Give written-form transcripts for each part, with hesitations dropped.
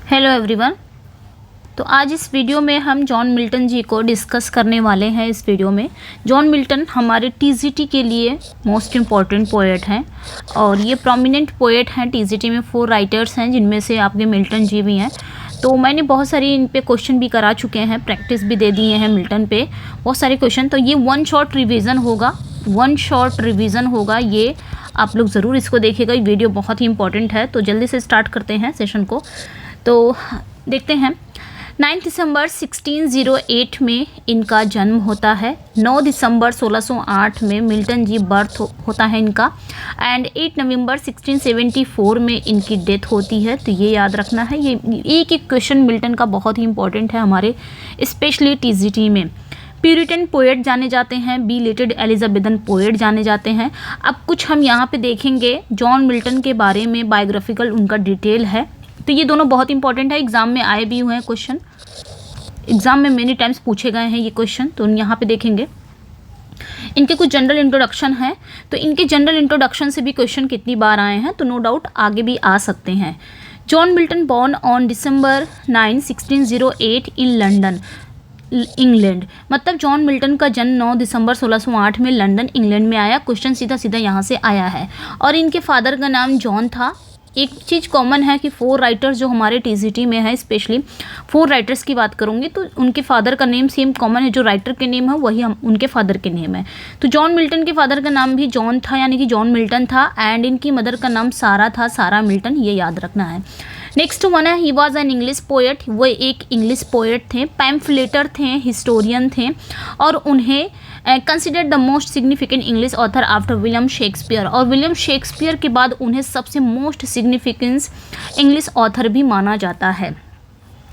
Hello everyone. तो आज इस वीडियो में हम जॉन मिल्टन जी को डिस्कस करने वाले हैं। इस वीडियो में जॉन मिल्टन हमारे टीजीटी के लिए मोस्ट इम्पॉर्टेंट पोएट हैं और ये प्रोमिनेंट पोएट हैं। टीजीटी में 4 राइटर्स हैं जिनमें से आपके मिल्टन जी भी हैं। तो मैंने बहुत सारी इन पे क्वेश्चन भी करा चुके हैं, प्रैक्टिस भी दे दिए हैं मिल्टन पे बहुत सारे क्वेश्चन। तो ये वन शॉर्ट रिवीजन होगा, ये आप लोग ज़रूर इसको देखिएगा। ये वीडियो बहुत ही इंपॉर्टेंट है। तो जल्दी से स्टार्ट करते हैं सेशन को। तो देखते हैं 9 दिसंबर 1608 में इनका जन्म होता है। 9 दिसंबर 1608 में मिल्टन जी बर्थ होता है इनका एंड 8 नवंबर 1674 में इनकी डेथ होती है। तो ये याद रखना है। ये एक क्वेश्चन मिल्टन का बहुत ही इंपॉर्टेंट है हमारे स्पेशली टीजीटी में। प्यूरिटन पोएट जाने जाते हैं, बिलेटेड एलिजाबेथन पोएट जाने जाते हैं। अब कुछ हम यहाँ पे देखेंगे जॉन मिल्टन के बारे में, बायोग्राफिकल उनका डिटेल है। तो ये दोनों बहुत इंपॉर्टेंट है, एग्जाम में आए भी हुए हैं क्वेश्चन, एग्जाम में मेनी टाइम्स पूछे गए हैं ये क्वेश्चन। तो यहाँ पे देखेंगे इनके कुछ जनरल इंट्रोडक्शन है। तो इनके जनरल इंट्रोडक्शन से भी क्वेश्चन कितनी बार आए हैं, तो नो डाउट आगे भी आ सकते हैं। John Milton born on December 9, 1608 in London England. मतलब जॉन मिल्टन का जन्म 9 दिसंबर 1608 में लंदन इंग्लैंड में आया। क्वेश्चन सीधा सीधा यहाँ से आया है। और इनके फादर का नाम जॉन था। एक चीज़ कॉमन है कि 4 राइटर्स जो हमारे टीजीटी में है, स्पेशली 4 राइटर्स की बात करूँगी तो उनके फादर का नेम सेम कॉमन है। जो राइटर के नेम है वही हम उनके फादर के नेम है। तो जॉन मिल्टन के फादर का नाम भी जॉन था, यानी कि जॉन मिल्टन था। एंड इनकी मदर का नाम सारा था, सारा मिल्टन, ये याद रखना है। नेक्स्ट वन है he was an English poet. वो एक इंग्लिश पोएट थे, पैम्फलेटर थे, हिस्टोरियन थे और उन्हें considered the most significant English author after William Shakespeare. और विलियम शेक्सपियर के बाद उन्हें सबसे मोस्ट सिग्निफिकेंस इंग्लिश ऑथर भी माना जाता है।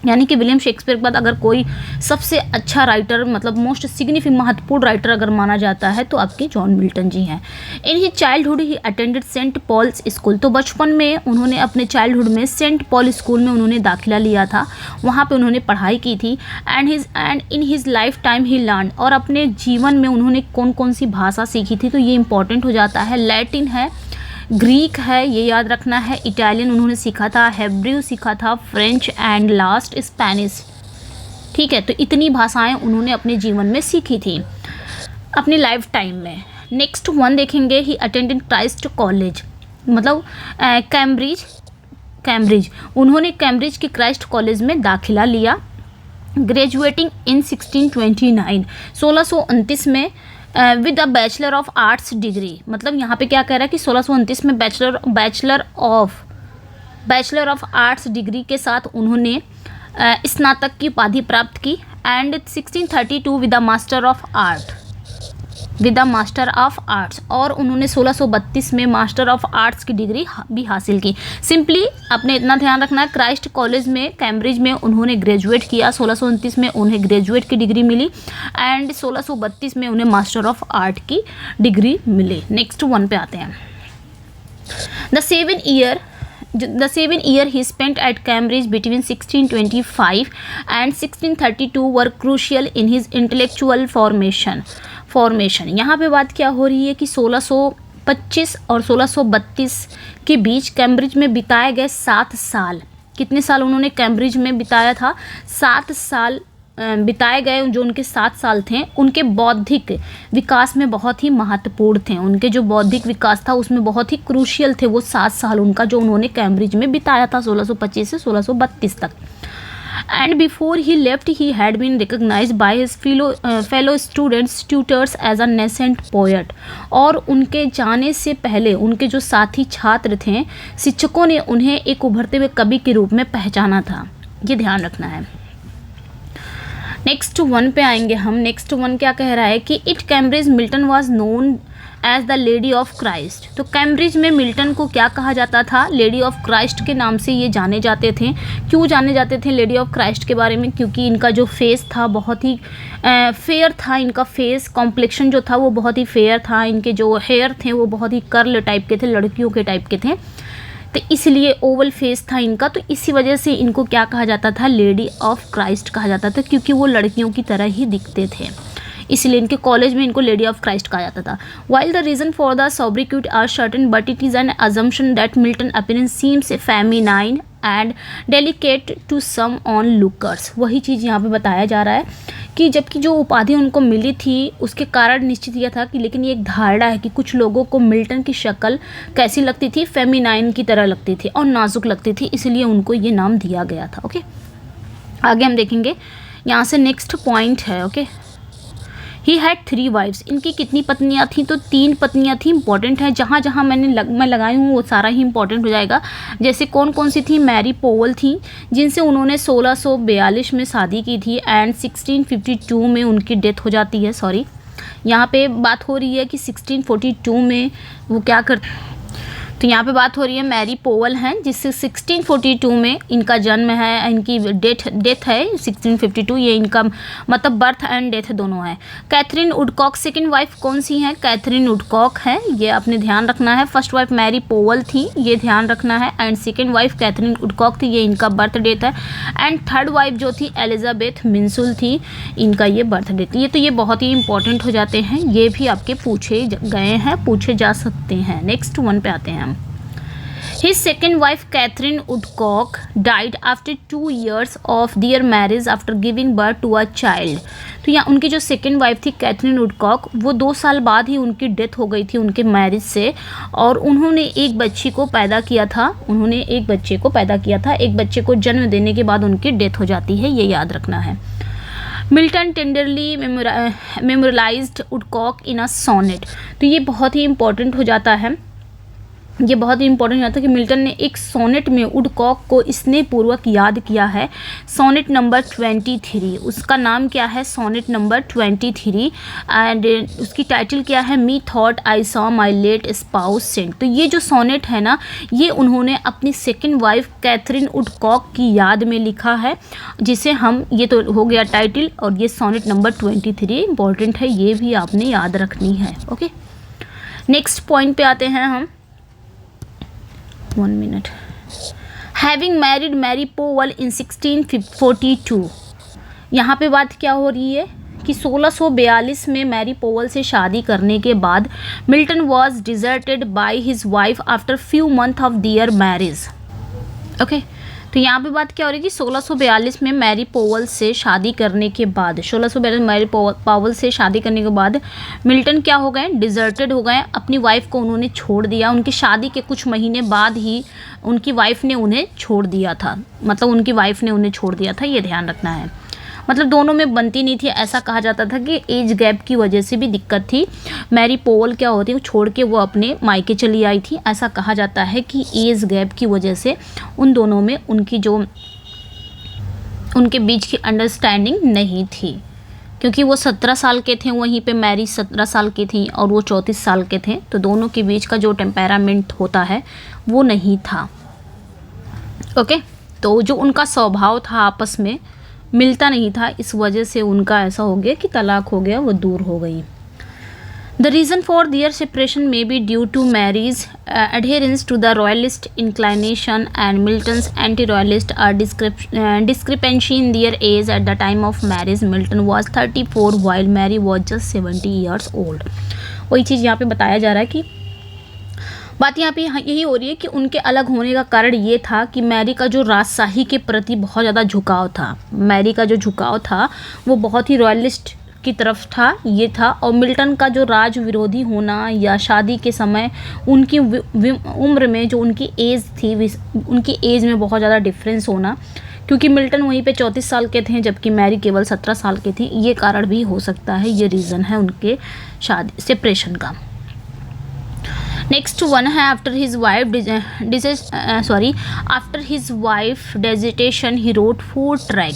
यानी कि विलियम शेक्सपियर के बाद अगर कोई सबसे अच्छा राइटर, मतलब मोस्ट सिग्निफिकेंट महत्वपूर्ण राइटर अगर माना जाता है तो आपके जॉन मिल्टन जी हैं। In he childhood he attended saint Paul's school. तो बचपन में उन्होंने अपने चाइल्डहुड में सेंट पॉल स्कूल में उन्होंने दाखिला लिया था, वहाँ पे उन्होंने पढ़ाई की थी। And in his life time he learn. और अपने जीवन में उन्होंने कौन कौन सी भाषा सीखी थी, तो ये इंपॉर्टेंट हो जाता है। लैटिन है, ग्रीक है, ये याद रखना है। इटालियन उन्होंने सीखा था, हेब्रू सीखा था, फ्रेंच एंड लास्ट स्पेनिश। ठीक है, तो इतनी भाषाएं उन्होंने अपने जीवन में सीखी थी अपनी लाइफ टाइम में। नेक्स्ट वन देखेंगे ही अटेंडेड क्राइस्ट कॉलेज, मतलब कैम्ब्रिज। उन्होंने कैम्ब्रिज के क्राइस्ट कॉलेज में दाखिला लिया। ग्रेजुएटिंग इन 1629 में with a bachelor of arts degree. मतलब यहाँ पे क्या कह रहा है कि 1629 में बैचलर ऑफ आर्ट्स डिग्री के साथ उन्होंने स्नातक की उपाधि प्राप्त की। And 1632 with a master of arts और उन्होंने 1632 में मास्टर ऑफ आर्ट्स की डिग्री भी हासिल की। सिंपली आपने इतना ध्यान रखना है, क्राइस्ट कॉलेज में कैम्ब्रिज में उन्होंने ग्रेजुएट किया। 1629 में उन्हें ग्रेजुएट की डिग्री मिली एंड 1632 में उन्हें मास्टर ऑफ आर्ट की डिग्री मिली। नेक्स्ट वन पे आते हैं। The seven year he spent at Cambridge between 1625 and 1632 were crucial in his intellectual formation। यहाँ पे बात क्या हो रही है कि 1625 और 1632 के बीच कैम्ब्रिज में बिताए गए 7 साल। कितने साल उन्होंने कैम्ब्रिज में बिताया था? 7 साल बिताए गए। जो उनके 7 साल थे उनके बौद्धिक विकास में बहुत ही महत्वपूर्ण थे। उनके जो बौद्धिक विकास था उसमें बहुत ही क्रूशियल थे वो 7 साल उनका, जो उन्होंने कैम्ब्रिज में बिताया था 1625 से 1632 तक। And before he left he had been recognised by his fellow students tutors as a nascent poet. और उनके जाने से पहले उनके जो साथी छात्र थे, शिक्षकों ने उन्हें एक उभरते हुए कवि के रूप में पहचाना था। ये ध्यान रखना है। नेक्स्ट वन पे आएंगे हम। नेक्स्ट वन क्या कह रहा है कि it Cambridge Milton was known as the lady of Christ. तो कैम्ब्रिज में मिल्टन को क्या कहा जाता था? लेडी ऑफ क्राइस्ट के नाम से ये जाने जाते थे। क्यों जाने जाते थे लेडी ऑफ क्राइस्ट के बारे में? क्योंकि इनका जो फेस था बहुत ही फेयर था। इनका फेस कॉम्प्लेक्शन जो था वो बहुत ही फेयर था। इनके जो हेयर थे वो बहुत ही कर्ल टाइप के थे, लड़कियों के टाइप के थे। तो इसलिए ओवल फेस था इनका। तो इसी वजह से इनको क्या कहा जाता था? लेडी ऑफ क्राइस्ट कहा जाता था, क्योंकि वो लड़कियों की तरह ही दिखते थे। इसलिए इनके कॉलेज में इनको लेडी ऑफ क्राइस्ट कहा जाता था। While the reason for the sobriquet are certain but it is an assumption that Milton appearance seems feminine and delicate to some onlookers. वही चीज़ यहाँ पे बताया जा रहा है कि जबकि जो उपाधि उनको मिली थी उसके कारण निश्चित यह था कि, लेकिन ये एक धारणा है कि कुछ लोगों को मिल्टन की शक्ल कैसी लगती थी, फेमिनाइन की तरह लगती थी और नाजुक लगती थी, इसलिए उनको ये नाम दिया गया था। ओके, आगे हम देखेंगे यहाँ से नेक्स्ट पॉइंट है। Okay, he had 3 wifes. इनकी कितनी पत्नियाँ थीं? तो 3 पत्नियाँ थीं। इंपॉर्टेंट है, जहाँ जहाँ मैं लगाई हूँ वो सारा ही इंपॉर्टेंट हो जाएगा। जैसे कौन कौन सी थी? मैरी पोवल थी, जिनसे उन्होंने 1642 में शादी की थी एंड 1652 में उनकी डेथ हो जाती है। सॉरी, यहाँ पे बात हो रही है कि 1642 में वो क्या करते, तो यहाँ पे बात हो रही है मैरी पोवल हैं, जिससे 1642 में इनका जन्म है, इनकी डेथ है 1652। ये इनका मतलब बर्थ एंड डेथ दोनों है। कैथरीन वुडकॉक सेकंड वाइफ कौन सी है? कैथरीन वुडकॉक है, ये अपने ध्यान रखना है। फर्स्ट वाइफ मैरी पोवल थी, ये ध्यान रखना है, and second wife Catherine Woodcock थी, ये इनका बर्थ डेट है। एंड थर्ड वाइफ जो थी एलिजाबेथ मिंसुल थी, इनका ये बर्थ डेट। ये तो ये बहुत ही इंपॉर्टेंट हो जाते हैं, ये भी आपके पूछे गए हैं, पूछे जा सकते हैं। नेक्स्ट वन पे आते हैं हम। His second wife Catherine Woodcock died after 2 years of their marriage after giving birth to a child। तो यहाँ उनकी जो सेकेंड वाइफ थी कैथरीन वुडकॉक, वो 2 साल बाद ही उनकी डेथ हो गई थी उनके मैरिज से, और उन्होंने एक बच्ची को पैदा किया था। एक बच्चे को जन्म देने के बाद उनकी डेथ हो जाती है, ये याद रखना है। Milton tenderly memorialised Woodcock in a sonnet. तो ये बहुत ही इंपॉर्टेंट हो जाता है, कि मिल्टन ने एक सोनेट में वुडकॉक को स्नेहपूर्वक याद किया है। सोनेट नंबर 23, उसका नाम क्या है? सोनेट नंबर 23, एंड उसकी टाइटल क्या है? Methought I saw my late spouse saint. तो ये जो सोनेट है ना, ये उन्होंने अपनी सेकंड वाइफ कैथरीन वुडकॉक की याद में लिखा है, जिसे हम, ये तो हो गया टाइटल, और ये सोनेट नंबर 23 इंपॉर्टेंट है, ये भी आपने याद रखनी है। ओके, नेक्स्ट पॉइंट पे आते हैं हम। 1 minute. Having married Mary Powell in 1642। यहाँ पे बात क्या हो रही है कि 1642 में मैरी पोवल से शादी करने के बाद Milton was deserted by his wife after few month of their marriage. Okay, तो यहाँ पे बात क्या हो रही है कि 1642 में मैरी पोवल से शादी करने के बाद, 1642 मैरी पोवल से शादी करने के बाद मिल्टन क्या हो गए? डिजर्टेड हो गए, अपनी वाइफ को उन्होंने छोड़ दिया। उनकी शादी के कुछ महीने बाद ही उनकी वाइफ ने उन्हें छोड़ दिया था, ये ध्यान रखना है। मतलब दोनों में बनती नहीं थी, ऐसा कहा जाता था कि एज गैप की वजह से भी दिक्कत थी। मैरी पोवल क्या होती है, छोड़ के वो अपने मायके चली आई थी। ऐसा कहा जाता है कि एज गैप की वजह से उन दोनों में उनके बीच की अंडरस्टैंडिंग नहीं थी, क्योंकि वो 17 साल के थे, वहीं पे मैरी 17 साल की थी और वो 34 साल के थे, तो दोनों के बीच का जो टेम्परामेंट होता है वो नहीं था। ओके, तो जो उनका स्वभाव था आपस में मिलता नहीं था, इस वजह से उनका ऐसा हो गया कि तलाक हो गया, वो दूर हो गई। The reason for their separation may be due to Mary's adherence to the royalist inclination and Milton's anti-royalist discrepancy in their age at the time of marriage. Milton was 34 while Mary was just 70 years old. वही चीज़ यहाँ पे बताया जा रहा है कि बात यहाँ पे यही हो रही है कि उनके अलग होने का कारण ये था कि मैरी का जो राजशाही के प्रति बहुत ज़्यादा झुकाव था, वो बहुत ही रॉयलिस्ट की तरफ था, ये था। और मिल्टन का जो राज विरोधी होना या शादी के समय उनकी उम्र में जो उनकी एज थी, उनकी एज में बहुत ज़्यादा डिफरेंस होना, क्योंकि मिल्टन वहीं पे 34 साल के थे जबकि मैरी केवल 17 साल की थी, ये कारण भी हो सकता है, ये रीज़न है उनके शादी सेपरेशन का। नेक्स्ट वन है after his wife desertion he wrote 4 tracts.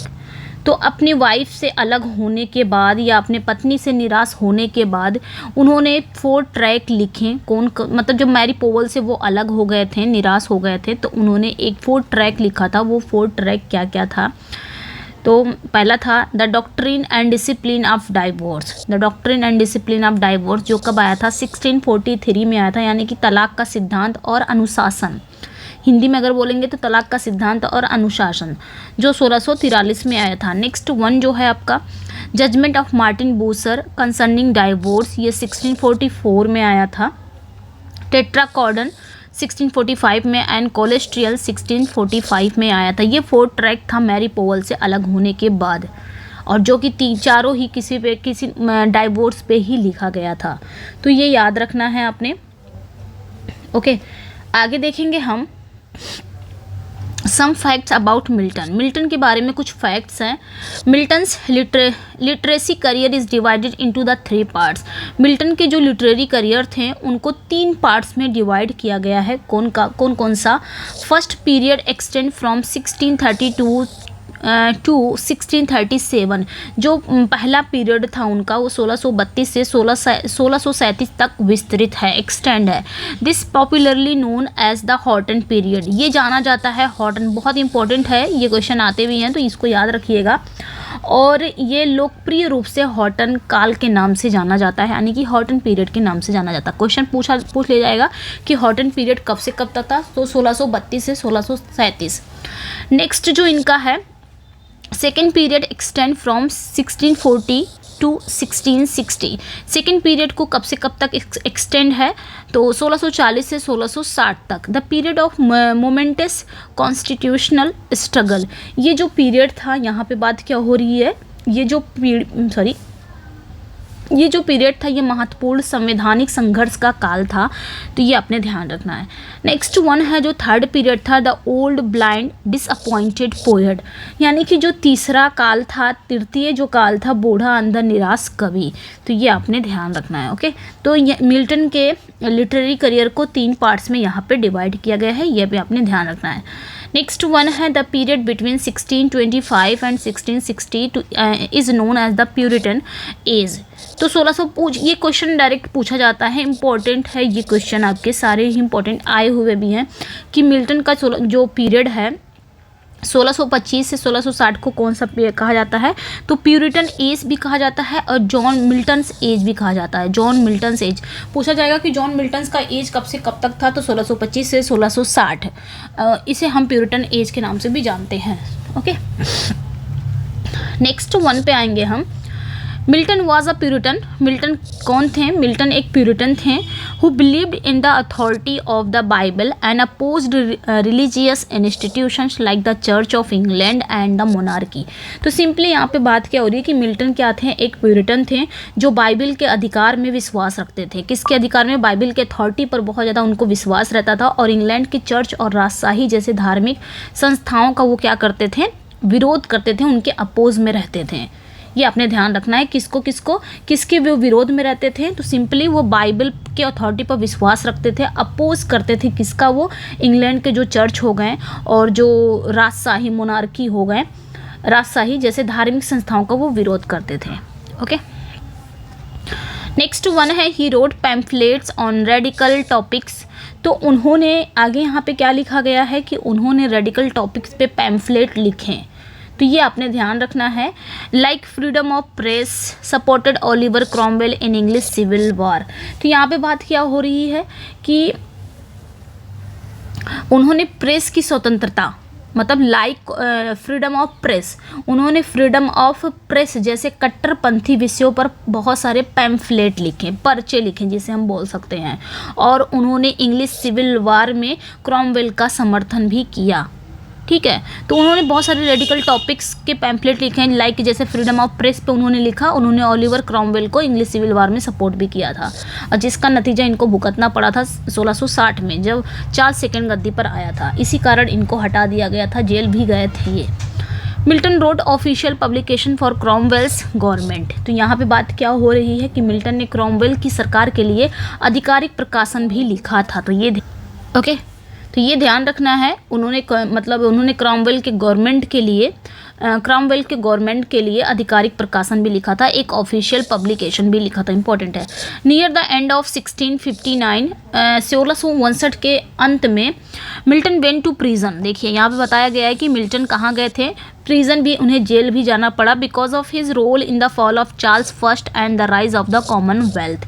तो अपनी वाइफ से अलग होने के बाद या अपने पत्नी से निराश होने के बाद उन्होंने 4 ट्रैक लिखे। मतलब जब मैरी पोवल से वो अलग हो गए थे, निराश हो गए थे, तो उन्होंने एक 4 ट्रैक लिखा था। वो 4 ट्रैक क्या क्या था? तो पहला था the doctrine and discipline of divorce. The doctrine and discipline of divorce जो कब आया था? 1643 में आया था, यानी कि तलाक का सिद्धांत और अनुशासन। हिंदी में अगर बोलेंगे तो तलाक का सिद्धांत और अनुशासन, जो 1643 में आया था। नेक्स्ट वन जो है आपका judgement of Martin Bucer concerning divorce, ये 1644 में आया था। टेट्राकॉर्डन 1645 में एंड कोलेस्ट्रियल 1645 में आया था। ये 4 ट्रैक था मैरी पोवल से अलग होने के बाद, और जो कि चारों ही किसी डाइवोर्स पे ही लिखा गया था। तो ये याद रखना है आपने। ओके, आगे देखेंगे हम some facts about Milton. Milton के बारे में कुछ फैक्ट्स हैं। Milton's literacy career is divided into the 3 parts. Milton के जो लिटरेरी करियर थे उनको 3 पार्ट्स में डिवाइड किया गया है। कौन सा? First period extend from 1632 to 1637। जो पहला पीरियड था उनका वो 1632 से 1637 तक विस्तृत है, एक्सटेंड है। This popularly known as the Horton period. ये जाना जाता है हॉटन, बहुत इंपॉर्टेंट है, ये क्वेश्चन आते भी हैं तो इसको याद रखिएगा। और ये लोकप्रिय रूप से हॉटन काल के नाम से जाना जाता है, यानी कि हॉटन पीरियड के नाम से जाना जाता है। क्वेश्चन पूछ लिया जाएगा कि हॉटन पीरियड कब से कब तक था, तो 1632 से 1637। नेक्स्ट जो इनका है second period extend from 1640 to 1660। Second period को कब से कब तक एक्सटेंड है, तो 1640 से 1660 तक। The period of moments constitutional struggle. ये जो पीरियड था, यहाँ पे बात क्या हो रही है, ये जो पीरियड था ये महत्वपूर्ण संवैधानिक संघर्ष का काल था, तो ये अपने ध्यान रखना है। नेक्स्ट वन है जो थर्ड पीरियड था, the old blind disappointed poet. यानी कि जो तीसरा काल था, तृतीय जो काल था, बूढ़ा अंधा निराश कवि, तो ये आपने ध्यान रखना है। ओके, तो ये मिल्टन के लिटरेरी करियर को 3 पार्ट्स में यहाँ पे डिवाइड किया गया है, ये भी आपने ध्यान रखना है। नेक्स्ट वन है the period between 1625 and 1660 is known as the Puritan age. तो 1600 ये क्वेश्चन डायरेक्ट पूछा जाता है, इंपॉर्टेंट है ये क्वेश्चन, आपके सारे ही इंपॉर्टेंट आए हुए भी हैं कि मिल्टन का जो पीरियड है 1625 से 1660 को कौन सा कहा जाता है, तो प्यूरिटन एज भी कहा जाता है और जॉन मिल्टन्स एज भी कहा जाता है। जॉन मिल्टन्स एज पूछा जाएगा कि जॉन मिल्टन्स का एज कब से कब तक था, तो 1625 से 1660। इसे हम प्यूरिटन एज के नाम से भी जानते हैं। ओके, नेक्स्ट वन पे आएंगे हम। Milton was a Puritan. Milton कौन थे? मिल्टन एक प्यूरिटन थे who believed in the authority of the Bible and opposed religious institutions like the church of England and the monarchy. तो सिंपली यहाँ पे बात क्या हो रही है कि मिल्टन क्या थे? एक प्यूरिटन थे जो बाइबल के अधिकार में विश्वास रखते थे। किसके अधिकार में? बाइबल के अथॉरिटी पर बहुत ज़्यादा उनको विश्वास रहता था, और इंग्लैंड की चर्च और राजशाही जैसे धार्मिक संस्थाओं का वो क्या करते थे? विरोध करते थे, उनके अपोज में रहते थे। ये आपने ध्यान रखना है, किसके वो विरोध में रहते थे, तो सिंपली वो बाइबल के अथॉरिटी पर विश्वास रखते थे, अपोज करते थे किसका? वो इंग्लैंड के जो चर्च हो गए और जो राजशाही मोनार्की हो गए, राजशाही जैसे धार्मिक संस्थाओं का वो विरोध करते थे। ओके, नेक्स्ट वन है he wrote pamphlets on radical topics. तो उन्होंने आगे यहाँ पे क्या लिखा गया है कि उन्होंने रेडिकल टॉपिक्स पे पैम्फलेट लिखे, तो ये आपने ध्यान रखना है। Like freedom of press supported Oliver Cromwell in English civil war. तो यहाँ पे बात क्या हो रही है कि उन्होंने प्रेस की स्वतंत्रता, मतलब लाइक फ्रीडम ऑफ प्रेस, उन्होंने फ्रीडम ऑफ प्रेस जैसे कट्टरपंथी विषयों पर बहुत सारे पैम्फलेट लिखे, पर्चे लिखे जिसे हम बोल सकते हैं, और उन्होंने इंग्लिश सिविल वॉर में क्रॉमवेल का समर्थन भी किया। ठीक है, तो उन्होंने बहुत सारे रेडिकल टॉपिक्स के पैम्फलेट लिखे हैं, लाइक जैसे फ्रीडम ऑफ प्रेस पे उन्होंने लिखा, उन्होंने ओलिवर क्रॉमवेल को इंग्लिश सिविल वॉर में सपोर्ट भी किया था, और जिसका नतीजा इनको भुगतना पड़ा था 1660 में, जब चार्ल्स सेकंड गद्दी पर आया था। इसी कारण इनको हटा दिया गया था, जेल भी गए थे ये। Milton wrote official publication for Cromwell's government. तो यहाँ पे बात क्या हो रही है कि मिल्टन ने क्रॉमवेल की सरकार के लिए आधिकारिक प्रकाशन भी लिखा था, तो ये ओके, तो ये ध्यान रखना है। उन्होंने क्रॉमवेल के गवर्नमेंट के लिए आधिकारिक प्रकाशन भी लिखा था, एक ऑफिशियल पब्लिकेशन भी लिखा था, इंपॉर्टेंट है। नियर द एंड ऑफ 1659 1659 के अंत में मिल्टन वेंट टू प्रिजन। देखिए यहाँ पे बताया गया है कि मिल्टन कहाँ गए थे, प्रिजन भी, उन्हें जेल भी जाना पड़ा, because of his role in the fall of Charles first and the rise of the commonwealth.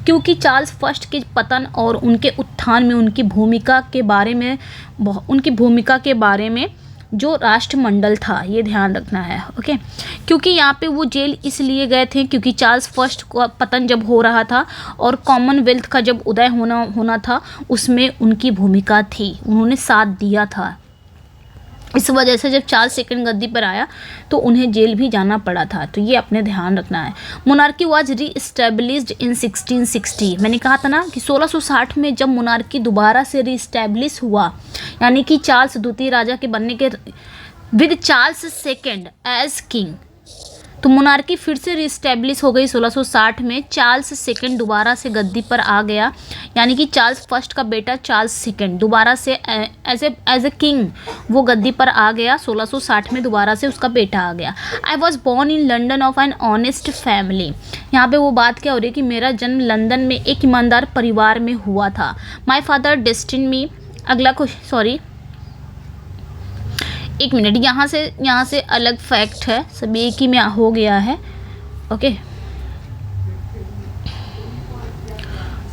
क्योंकि चार्ल्स फर्स्ट के पतन और उनके उत्थान में उनकी भूमिका के बारे में जो राष्ट्रमंडल था, ये ध्यान रखना है। ओके, क्योंकि यहाँ पे वो जेल इसलिए गए थे क्योंकि चार्ल्स फर्स्ट का पतन जब हो रहा था और कॉमनवेल्थ का जब उदय होना था, उसमें उनकी भूमिका थी, उन्होंने साथ दिया था। इस वजह से जब चार्ल्स सेकंड गद्दी पर आया तो उन्हें जेल भी जाना पड़ा था, तो ये अपने ध्यान रखना है। मोनार्की वाज री इस्टेब्लिश्ड इन 1660। मैंने कहा था ना कि 1660 में जब मोनार्की दोबारा से री इस्टेब्लिश हुआ, यानी कि चार्ल्स द्वितीय राजा के बनने के with Charles second as king, तो मोनार्की फिर से रीस्टैब्लिश हो गई 1660 में। चार्ल्स सेकंड दोबारा से गद्दी पर आ गया, यानी कि चार्ल्स फर्स्ट का बेटा चार्ल्स सेकंड दोबारा से एज ए किंग वो गद्दी पर आ गया। 1660 में दोबारा से उसका बेटा आ गया। I was born in London of an honest family. यहाँ पे वो बात क्या हो रही है कि मेरा जन्म लंदन में एक ईमानदार परिवार में हुआ था। माई फादर डेस्टिन मी, अगला क्वेश्चन, सॉरी एक मिनट, यहाँ से अलग फैक्ट है, सब एक ही में हो गया है। ओके,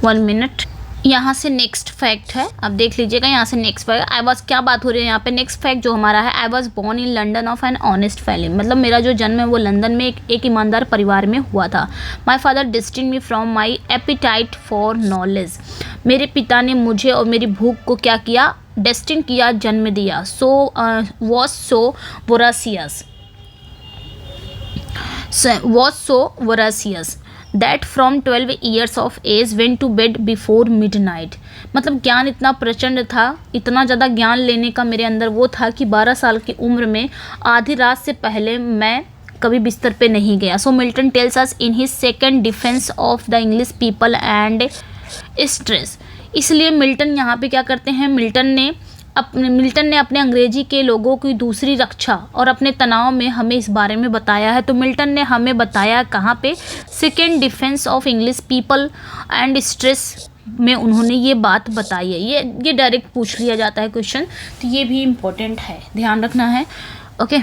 1 मिनट, यहाँ से नेक्स्ट फैक्ट है, अब देख लीजिएगा। यहाँ से नेक्स्ट फैक्ट, आई वॉज, क्या बात हो रही है यहाँ पे, नेक्स्ट फैक्ट जो हमारा है, I was born in London of an honest family, मतलब मेरा जो जन्म है वो लंदन में एक ईमानदार परिवार में हुआ था। My father destined me from my appetite for knowledge, मेरे पिता ने मुझे और मेरी भूख को क्या किया, डेस्टिन किया, जन्म दिया। was so voracious that from 12 years of age went to bed before midnight। मतलब ज्ञान इतना प्रचंड था, इतना ज़्यादा ज्ञान लेने का मेरे अंदर वो था कि 12 साल की उम्र में आधी रात से पहले मैं कभी बिस्तर पे नहीं गया। So Milton tells us in his second defence of the English people and stress. इसलिए मिल्टन यहाँ पे क्या करते हैं, मिल्टन ने अपने अंग्रेजी के लोगों की दूसरी रक्षा और अपने तनाव में हमें इस बारे में बताया है। तो मिल्टन ने हमें बताया कहाँ पे, second defence of English people and stress में उन्होंने ये बात बताई है। ये डायरेक्ट पूछ लिया जाता है क्वेश्चन, तो ये भी इम्पोर्टेंट है, ध्यान रखना है। ओके,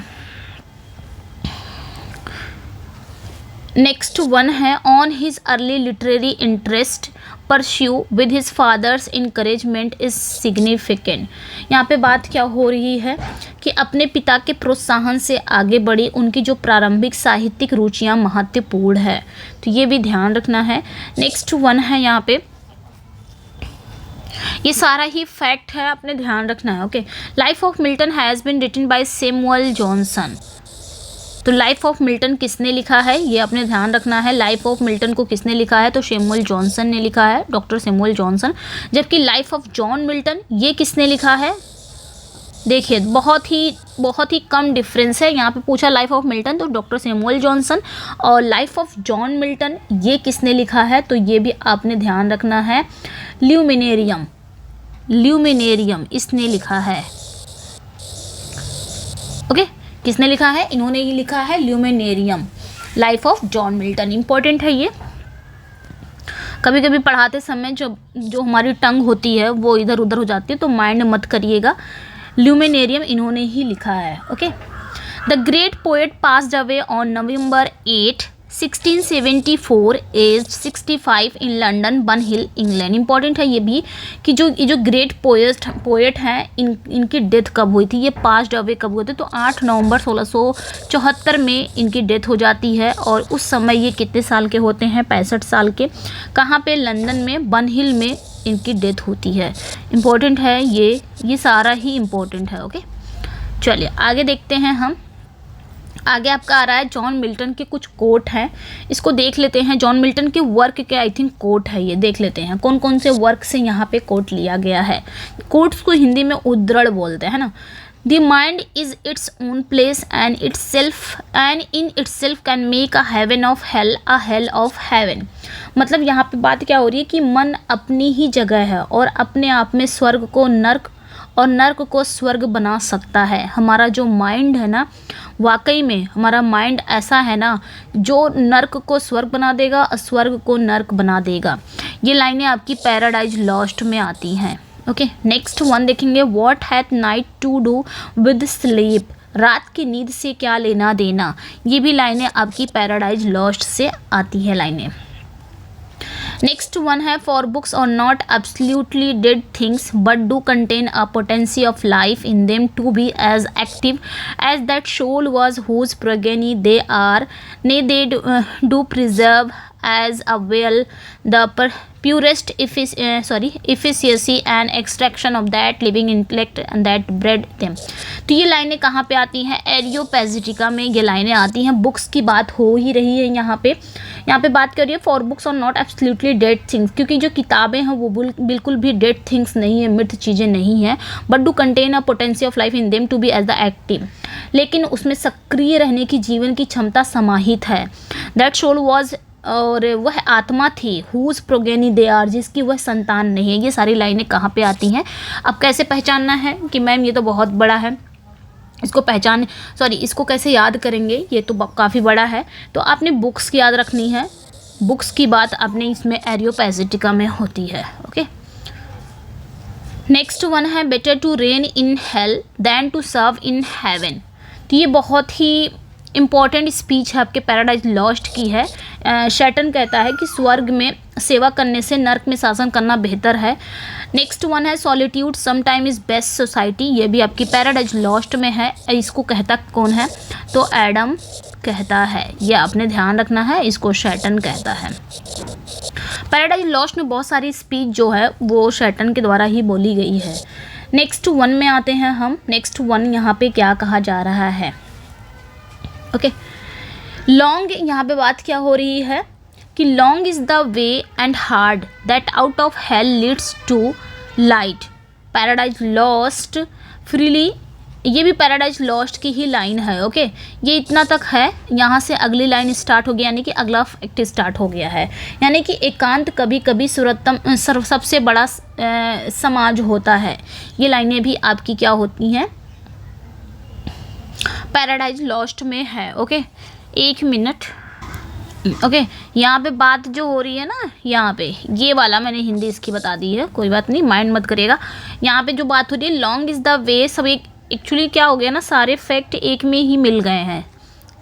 नेक्स्ट वन है, on his early literary interest pursue with his father's encouragement is significant. यहाँ पे बात क्या हो रही है कि अपने पिता के प्रोत्साहन से आगे बढ़ी उनकी जो प्रारंभिक साहित्यिक रुचियाँ महत्वपूर्ण है, तो ये भी ध्यान रखना है। नेक्स्ट वन है यहाँ पे, ये सारा ही फैक्ट है, अपने ध्यान रखना है। Okay, life of Milton has been written by Samuel Johnson. तो लाइफ ऑफ मिल्टन किसने लिखा है, ये अपने ध्यान रखना है। लाइफ ऑफ मिल्टन को किसने लिखा है, तो सैमुअल जॉनसन ने लिखा है, डॉक्टर सैमुअल जॉनसन। जबकि लाइफ ऑफ जॉन मिल्टन ये किसने लिखा है, देखिए बहुत ही कम डिफरेंस है। यहाँ पे पूछा लाइफ ऑफ मिल्टन तो डॉक्टर सैमुअल जॉनसन, और लाइफ ऑफ जॉन मिल्टन ये किसने लिखा है, तो ये भी आपने ध्यान रखना है, ल्यूमिनेरियम इसने लिखा है। ओके, किसने लिखा है, इन्होंने ही लिखा है, Luminarium, life of John Milton. Important है ये, कभी कभी पढ़ाते समय जो हमारी टंग होती है वो इधर उधर हो जाती है, तो माइंड मत करिएगा। ल्यूमिनेरियम इन्होंने ही लिखा है। Okay, the great poet passed away on November 8, 1674 age 65 in London Bunhill England. Important है ये भी कि जो ग्रेट पोएट हैं इनकी डेथ कब हुई थी, ये पास्ड अवे कब हुए थे, तो 8 नवंबर 1674 में इनकी डेथ हो जाती है। और उस समय ये कितने साल के होते हैं, 65 साल के। कहाँ पे, लंदन में बन हिल में इनकी डेथ होती है। इम्पोर्टेंट है ये सारा ही इम्पोर्टेंट है। ओके, चलिए आगे देखते हैं हम। आगे आपका आ रहा है जॉन मिल्टन के कुछ कोट हैं, इसको देख लेते हैं। जॉन मिल्टन के वर्क के आई थिंक कोट है, ये देख लेते हैं कौन कौन से वर्क से यहाँ पे कोट लिया गया है। कोट्स को हिंदी में उद्धरण बोलते हैं ना। The mind is its own place and in itself can make a heaven of hell a hell of heaven. मतलब यहाँ पे बात क्या हो रही है कि मन अपनी ही जगह है और अपने आप में स्वर्ग को नर्क और नर्क को स्वर्ग बना सकता है। हमारा जो माइंड है ना, वाकई में हमारा माइंड ऐसा है ना जो नर्क को स्वर्ग बना देगा और स्वर्ग को नर्क बना देगा। ये लाइनें आपकी पैराडाइज लॉस्ट में आती हैं। ओके, नेक्स्ट वन देखेंगे, what hath night to do with sleep. रात की नींद से क्या लेना देना। ये भी लाइनें आपकी पैराडाइज लॉस्ट से आती है लाइनें। नेक्स्ट वन है for books are not absolutely dead things but do contain a potency of life in them to be as active as that soul was whose progeny they are nay they do preserve as a well the purest efficiency and extraction of that living intellect and that bred them। तो ये लाइनें कहाँ पे आती हैं? एरियोपैजिटिका में ये लाइनें आती हैं। बुक्स की बात हो ही रही है यहाँ पे बात कर रही है फॉर बुक्स और नॉट एब्सोल्युटली डेड थिंग्स, क्योंकि जो किताबें हैं वो बिल्कुल भी डेड थिंग्स नहीं है, मृत चीज़ें नहीं हैं। But do contain a potency of life in them to be as the active, लेकिन उसमें सक्रिय रहने की जीवन की क्षमता समाहित है। दैट सोल वॉज, और वह आत्मा थी, हुज प्रोगेनी दे आर, जिसकी वह संतान नहीं है। ये सारी लाइनें कहाँ पे आती हैं? अब कैसे पहचानना है कि मैम ये तो बहुत बड़ा है, इसको कैसे याद करेंगे, ये तो काफ़ी बड़ा है। तो आपने बुक्स की याद रखनी है, बुक्स की बात आपने इसमें एरियोपैजिटिका में होती है। ओके, नेक्स्ट वन है better to reign in hell than to serve in heaven. तो ये बहुत ही इम्पॉर्टेंट स्पीच है आपके पैराडाइज लॉस्ट की है। शैटन कहता है कि स्वर्ग में सेवा करने से नर्क में शासन करना बेहतर है। नेक्स्ट वन है solitude sometime is best society, ये भी आपकी पैराडाइज लॉस्ट में है। इसको कहता कौन है? तो एडम कहता है, ये आपने ध्यान रखना है, इसको शैटन कहता है। पैराडाइज लॉस्ट में बहुत सारी स्पीच जो है वो शैटन के द्वारा ही बोली गई है। नेक्स्ट वन में आते हैं हम। नेक्स्ट वन यहाँ पे क्या कहा जा रहा है? ओके, लॉन्ग, यहाँ पे बात क्या हो रही है कि long is the way and hard that out of hell leads to light, paradise lost freely, ये भी पैराडाइज लॉस्ट की ही लाइन है। ओके, ये इतना तक है, यहाँ से अगली लाइन स्टार्ट हो गई, यानी कि अगला फैक्ट स्टार्ट हो गया है। यानी कि एकांत कभी कभी सबसे बड़ा समाज होता है। ये लाइनें भी आपकी क्या होती हैं? पैराडाइज लॉस्ट में है। ओके, एक मिनट। ओके, यहाँ पे बात जो हो रही है ना, यहाँ पे ये वाला मैंने हिंदी इसकी बता दी है, कोई बात नहीं, माइंड मत करिएगा। यहाँ पे जो बात हो रही है लॉन्ग इज़ द वे, सब एक एक्चुअली क्या हो गया ना, सारे फैक्ट एक में ही मिल गए हैं,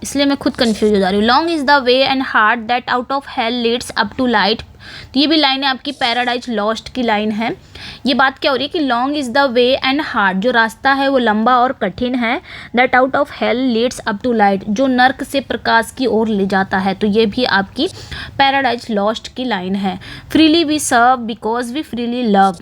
इसलिए मैं खुद कंफ्यूज हो जा रही हूँ। Long is the way and hard that out of hell leads up to light, तो ये भी लाइन है आपकी पैराडाइज लॉस्ट की लाइन है। ये बात क्या हो रही है कि long is the way and hard, जो रास्ता है वो लंबा और कठिन है। That out of hell leads up to light, जो नर्क से प्रकाश की ओर ले जाता है। तो ये भी आपकी पैराडाइज लॉस्ट की लाइन है। Freely we serve because we freely love,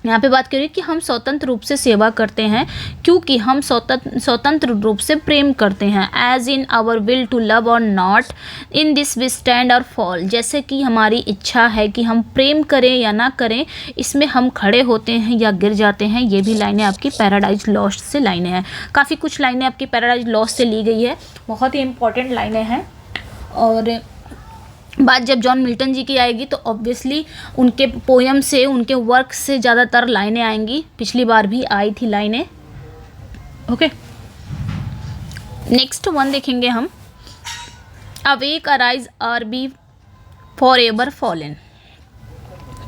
यहाँ पे बात करिए कि हम स्वतंत्र रूप से सेवा करते हैं क्योंकि हम स्वतंत्र रूप से प्रेम करते हैं। As in our will to love or not in this we stand or fall, जैसे कि हमारी इच्छा है कि हम प्रेम करें या ना करें, इसमें हम खड़े होते हैं या गिर जाते हैं। ये भी लाइनें आपकी पैराडाइज लॉस्ट से लाइनें हैं। काफ़ी कुछ लाइनें आपकी पैराडाइज लॉस्ट से ली गई है, बहुत ही इंपॉर्टेंट लाइनें हैं। और बात जब जॉन मिल्टन जी की आएगी तो ऑब्वियसली उनके पोयम से, उनके वर्क से ज़्यादातर लाइनें आएंगी। पिछली बार भी आई थी लाइनें। ओके, नेक्स्ट वन देखेंगे हम। Awake arise or be for ever fallen,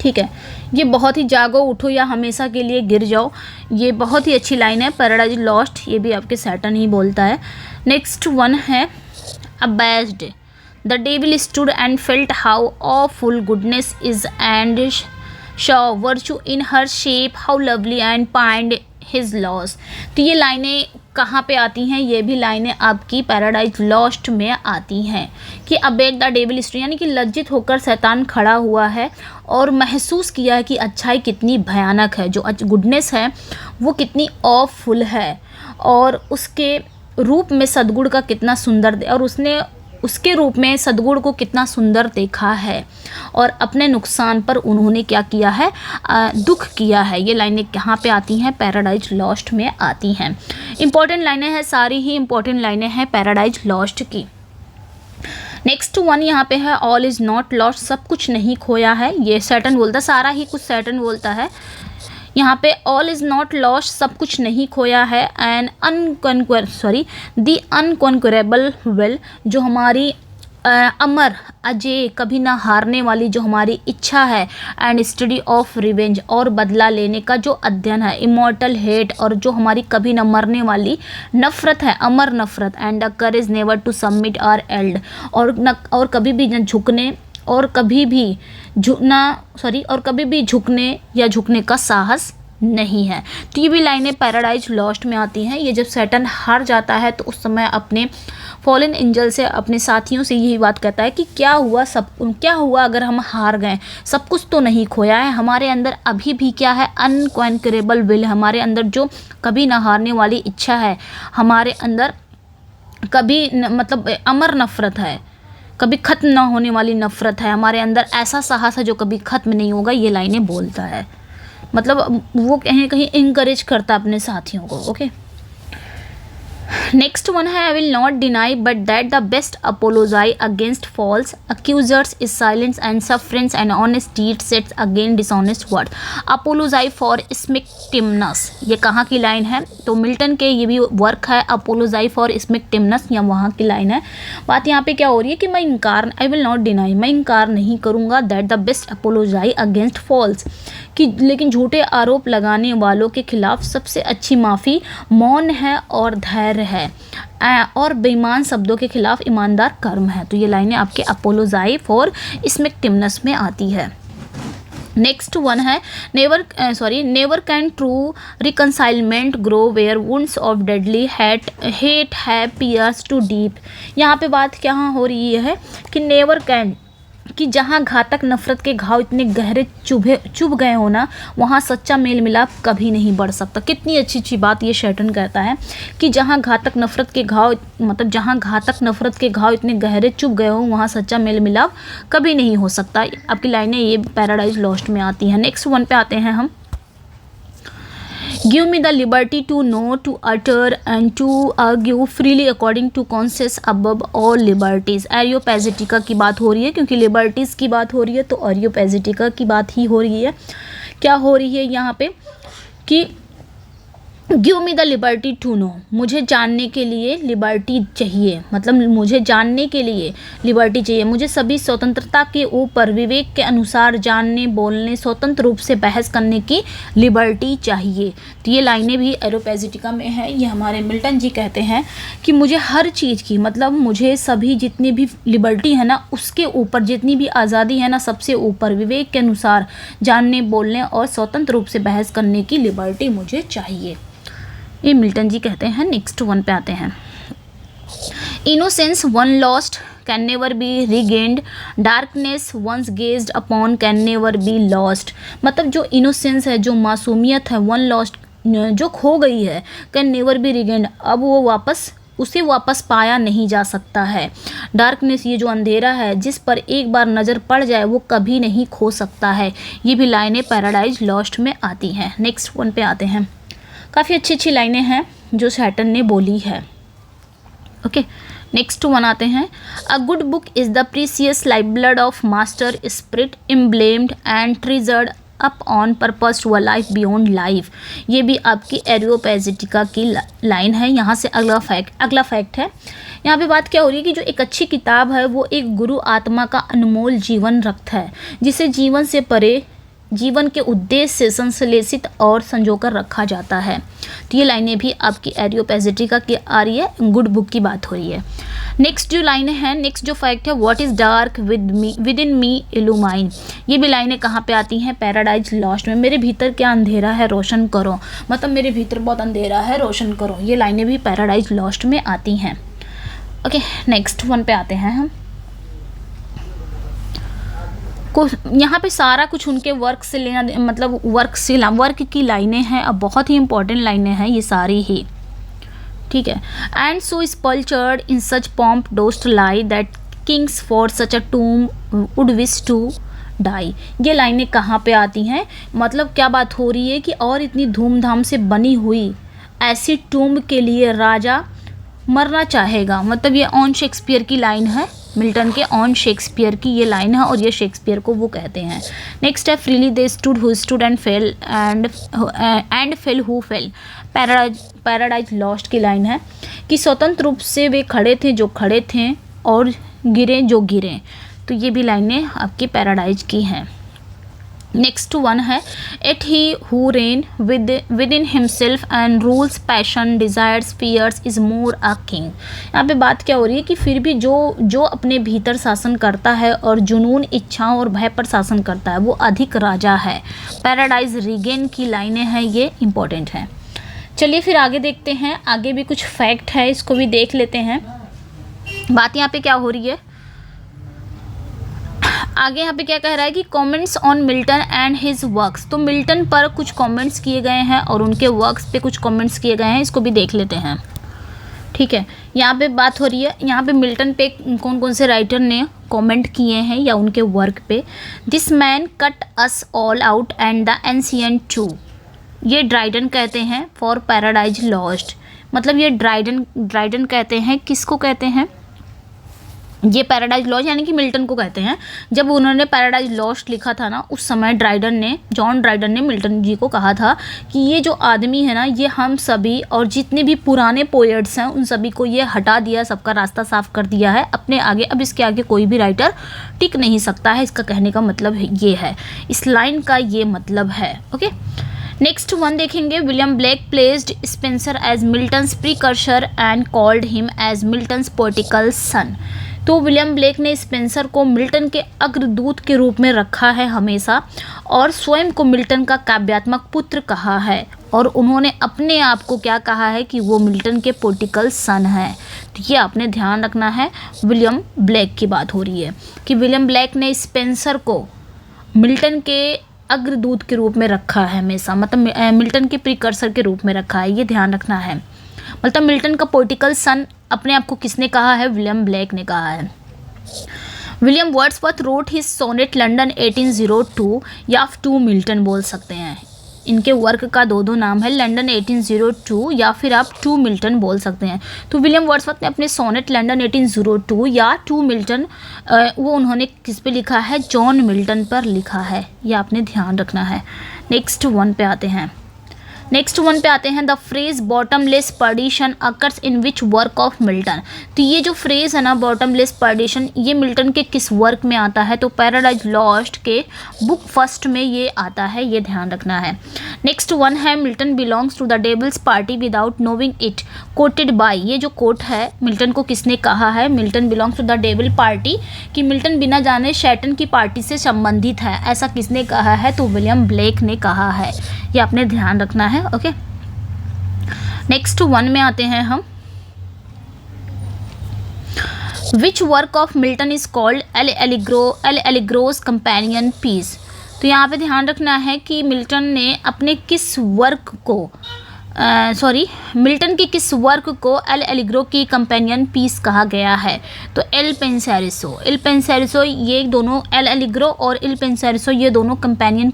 ठीक है, ये बहुत ही जागो उठो या हमेशा के लिए गिर जाओ, ये बहुत ही अच्छी लाइन है। पैराडाइज लॉस्ट, ये भी आपके सैटर्न ही बोलता है। नेक्स्ट वन है अबैस्ड, The devil stood and felt how awful goodness is and saw virtue in her shape, how lovely and pined his loss। तो ये लाइनें कहाँ पे आती हैं? ये भी लाइनें आपकी पैराडाइज लॉस्ट में आती हैं कि अबेट द डेविल स्टूड, यानी कि लज्जित होकर शैतान खड़ा हुआ है और महसूस किया है कि अच्छाई कितनी भयानक है, जो गुडनेस है वो कितनी ऑफुल है और उसके रूप में सद्गुण का कितना सुंदर, और उसने उसके रूप में सद्गुण को कितना सुंदर देखा है और अपने नुकसान पर उन्होंने क्या किया है? दुख किया है। ये लाइनें कहाँ पे आती हैं? पैराडाइज लॉस्ट में आती हैं। इंपॉर्टेंट लाइनें हैं, सारी ही इंपॉर्टेंट लाइनें हैं पैराडाइज लॉस्ट की। नेक्स्ट वन यहाँ पे है ऑल इज़ नॉट लॉस्ट, सब कुछ नहीं खोया है। ये सैटर्न बोलता है, सारा ही कुछ सैटर्न बोलता है। यहाँ पे ऑल इज़ नॉट लॉस्ट, सब कुछ नहीं खोया है। एंड दी अनकॉन्करेबल विल, जो हमारी अमर अजय कभी ना हारने वाली जो हमारी इच्छा है। एंड स्टडी ऑफ रिवेंज, और बदला लेने का जो अध्ययन है। इमॉर्टल हेट, और जो हमारी कभी न मरने वाली नफ़रत है, अमर नफ़रत। And the courage never to submit or yield, और कभी भी न झुकने और कभी भी झुकने या झुकने का साहस नहीं है। तो ये भी लाइनें पैराडाइज लॉस्ट में आती हैं। ये जब सैटर्न हार जाता है तो उस समय अपने फॉलन एंजल से, अपने साथियों से यही बात कहता है कि क्या हुआ अगर हम हार गए, सब कुछ तो नहीं खोया है, हमारे अंदर अभी भी क्या है, अनकॉन्करेबल विल, हमारे अंदर जो कभी ना हारने वाली इच्छा है, हमारे अंदर कभी मतलब अमर नफ़रत है, कभी ख़त्म ना होने वाली नफ़रत है, हमारे अंदर ऐसा साहस है जो कभी ख़त्म नहीं होगा। ये लाइनें बोलता है, मतलब वो कहीं ना कहीं इंकरेज करता है अपने साथियों को। ओके, नेक्स्ट वन है, I will not deny but that the best apology against false accusers is silence and sufferance and honest deed sets again dishonest word. Apology for Smectymnuus, ये कहाँ की लाइन है? तो मिल्टन के ये भी work है, अपोलोजाई फॉर स्मिक्टिमनस, या वहाँ की लाइन है। बात यहाँ पे क्या हो रही है कि आई विल नॉट डिनाई, मैं इनकार नहीं करूँगा, that the best apology against false, कि लेकिन झूठे आरोप लगाने वालों के खिलाफ सबसे अच्छी माफ़ी मौन है और धैर्य है, और बेईमान शब्दों के खिलाफ ईमानदार कर्म है। तो ये लाइनें आपके अपोलोजाई फॉर स्मिक्टिमनस में आती है। नेक्स्ट वन है, never can true reconcilement grow where wounds of deadly hate have pierced too deep. यहाँ पे बात क्या हो रही है कि नेवर कैन, कि जहाँ घातक नफ़रत के घाव इतने गहरे चुभ गए हो ना, वहाँ सच्चा मेल मिलाप कभी नहीं बढ़ सकता। कितनी अच्छी बात ये शेटन कहता है कि जहाँ घातक नफ़रत के घाव इतने गहरे चुभ गए हो, वहाँ सच्चा मेल मिलाप कभी नहीं हो सकता। आपकी लाइनें ये पैराडाइज लॉस्ट में आती हैं। नेक्स्ट वन पे आते हैं हम, Give me the liberty to know, to utter and to argue freely according to conscience above all liberties। एरियोपैजिटिका की बात हो रही है, क्योंकि लिबर्टीज़ की बात हो रही है तो एरियोपैजिटिका की बात ही हो रही है। क्या हो रही है यहाँ पे कि give me the liberty to know, मुझे जानने के लिए लिबर्टी चाहिए, मतलब मुझे जानने के लिए लिबर्टी चाहिए, मुझे सभी स्वतंत्रता के ऊपर विवेक के अनुसार जानने, बोलने, स्वतंत्र रूप से बहस करने की लिबर्टी चाहिए। तो ये लाइनें भी एरियोपैजिटिका में है। ये हमारे मिल्टन जी कहते हैं कि मुझे हर चीज़ की, मतलब मुझे सभी जितनी भी लिबर्टी है ना, उसके ऊपर जितनी भी आज़ादी है ना, सबसे ऊपर विवेक के अनुसार जानने, बोलने और स्वतंत्र रूप से बहस करने की लिबर्टी मुझे चाहिए, ये मिल्टन जी कहते हैं। नेक्स्ट वन पे आते हैं, innocence once lost can never be regained, darkness once gazed upon can never be lost. मतलब जो इनोसेंस है, जो मासूमियत है, वन लॉस्ट जो खो गई है, कैन नेवर बी रिगेन्ड, अब वो उसे वापस पाया नहीं जा सकता है। डार्कनेस, ये जो अंधेरा है जिस पर एक बार नज़र पड़ जाए वो कभी नहीं खो सकता है। ये भी लाइनें पैराडाइज लॉस्ट में आती हैं। नेक्स्ट वन पे आते हैं, काफ़ी अच्छी लाइनें हैं जो सैटर्न ने बोली है। ओके, नेक्स्ट वन आते हैं, a good book is the precious life blood of master spirit embalmed and treasured up on purpose to a life beyond life. ये भी आपकी एरियोपैजिटिका की लाइन है। यहाँ से अगला फैक्ट है। यहाँ पे बात क्या हो रही है कि जो एक अच्छी किताब है वो एक गुरु आत्मा का अनमोल जीवन रखता है, जिसे जीवन से परे, जीवन के उद्देश्य से संश्लेषित और संजोकर रखा जाता है। तो ये लाइनें भी आपकी एरियोपैजिटिका की आ रही है, गुड बुक की बात हो रही है। नेक्स्ट जो लाइनें हैं, नेक्स्ट जो फैक्ट है, what is dark within me illumine. ये भी लाइनें कहाँ पे आती हैं? पैराडाइज लॉस्ट में। मेरे भीतर क्या अंधेरा है, रोशन करो, मतलब मेरे भीतर बहुत अंधेरा है, रोशन करो। ये लाइनें भी पैराडाइज लॉस्ट में आती हैं। ओके, नेक्स्ट वन पे आते हैं हम। यहाँ पे सारा कुछ उनके वर्क से लेना, मतलब वर्क की लाइनें हैं, अब बहुत ही इंपॉर्टेंट लाइनें हैं ये सारी ही, ठीक है। And so sepulchred in such pomp dost lie that kings for such a tomb would wish to die. ये लाइनें कहाँ पे आती हैं? मतलब क्या बात हो रही है कि और इतनी धूमधाम से बनी हुई ऐसी टूम्ब के लिए राजा मरना चाहेगा। मतलब ये ऑन शेक्सपियर की लाइन है, मिल्टन के ऑन शेक्सपियर की ये लाइन है, और ये शेक्सपियर को वो कहते हैं। नेक्स्ट है, freely they stood who stood and fail and fail who fail. Paradise lost की लाइन है कि स्वतंत्र रूप से वे खड़े थे जो खड़े थे, और गिरे जो गिरे। तो ये भी लाइनें आपकी पैराडाइज की हैं। नेक्स्ट वन है it he who reign within himself and rules passion desires fears is more a king. यहाँ पे बात क्या हो रही है कि फिर भी जो अपने भीतर शासन करता है और जुनून इच्छाओं और भय पर शासन करता है वो अधिक राजा है। पैराडाइज रीगेन की लाइनें हैं, ये इंपॉर्टेंट हैं। चलिए फिर आगे देखते हैं, आगे भी कुछ फैक्ट है, इसको भी देख लेते हैं। बात यहाँ पे क्या हो रही है, आगे यहाँ पे क्या कह रहा है कि comments on Milton and his works. तो मिल्टन पर कुछ कमेंट्स किए गए हैं और उनके वर्क्स पे कुछ कमेंट्स किए गए हैं, इसको भी देख लेते हैं। ठीक है, यहाँ पे बात हो रही है, यहाँ पे मिल्टन पे कौन कौन से राइटर ने कमेंट किए हैं या उनके वर्क पे। This man cut us all out and the ancient too, ये ड्राइडन कहते हैं फॉर पैराडाइज लॉस्ट। मतलब ये ड्राइडन कहते हैं, किसको कहते हैं, ये पैराडाइज लॉस्ट यानी कि मिल्टन को कहते हैं। जब उन्होंने पैराडाइज लॉस्ट लिखा था ना, उस समय जॉन ड्राइडन ने मिल्टन जी को कहा था कि ये जो आदमी है ना, ये हम सभी और जितने भी पुराने पोएट्स हैं उन सभी को ये हटा दिया, सबका रास्ता साफ कर दिया है अपने आगे। अब इसके आगे कोई भी राइटर टिक नहीं सकता है, इसका कहने का मतलब ये है, इस लाइन का ये मतलब है। ओके, नेक्स्ट वन देखेंगे। William Blake placed Spenser as Milton's precursor and called him as Milton's poetical son. तो विलियम ब्लेक ने स्पेंसर को मिल्टन के अग्रदूत के रूप में रखा है हमेशा, और स्वयं को मिल्टन का काव्यात्मक पुत्र कहा है, और उन्होंने अपने आप को क्या कहा है कि वो मिल्टन के पोएटिकल सन है। तो ये आपने ध्यान रखना है, विलियम ब्लेक की बात हो रही है कि विलियम ब्लेक ने स्पेंसर को मिल्टन के अग्रदूत के रूप में रखा है हमेशा, मतलब मिल्टन के प्रीकर्सर के रूप में रखा है, ये ध्यान रखना है। मतलब मिल्टन का पोएटिकल सन अपने आप को किसने कहा है, विलियम ब्लेक ने कहा है। William Wordsworth wrote his sonnet London 1802 या टू मिल्टन बोल सकते हैं, इनके वर्क का दो नाम है, लंदन 1802 या फिर आप टू मिल्टन बोल सकते हैं। तो विलियम वर्ड्सवर्थ ने अपने सोनेट लंदन 1802 या टू मिल्टन वो उन्होंने किस पे लिखा है, जॉन मिल्टन पर लिखा है, ये आपने ध्यान रखना है। नेक्स्ट वन पे आते हैं। The phrase bottomless perdition occurs in which work of Milton. तो ये जो फ्रेज है ना, बॉटमलेस पर्डिशन, ये मिल्टन के किस वर्क में आता है, तो पैराडाइज लॉस्ट के बुक फर्स्ट में ये आता है, ये ध्यान रखना है। नेक्स्ट वन है Milton belongs to the devil's party without knowing it, quoted by. ये जो कोट है मिल्टन को किसने कहा है, Milton belongs to the devil party, कि मिल्टन बिना जाने शैटन की पार्टी से संबंधित है, ऐसा किसने कहा है, तो विलियम ब्लेक ने कहा है, ये आपने ध्यान रखना है। ओके, नेक्स्ट वन में आते हैं हम। Which work of Milton is called L'Allegro's companion piece. तो यहाँ पे ध्यान रखना है कि मिल्टन ने अपने किस वर्क को मिल्टन के किस वर्क को एल एलिग्रो की कंपेनियन पीस कहा गया है, तो एल पेंसेरिसो ये दोनों, एल एलिग्रो और एल पेंसेरिसो ये दोनों कंपेनियन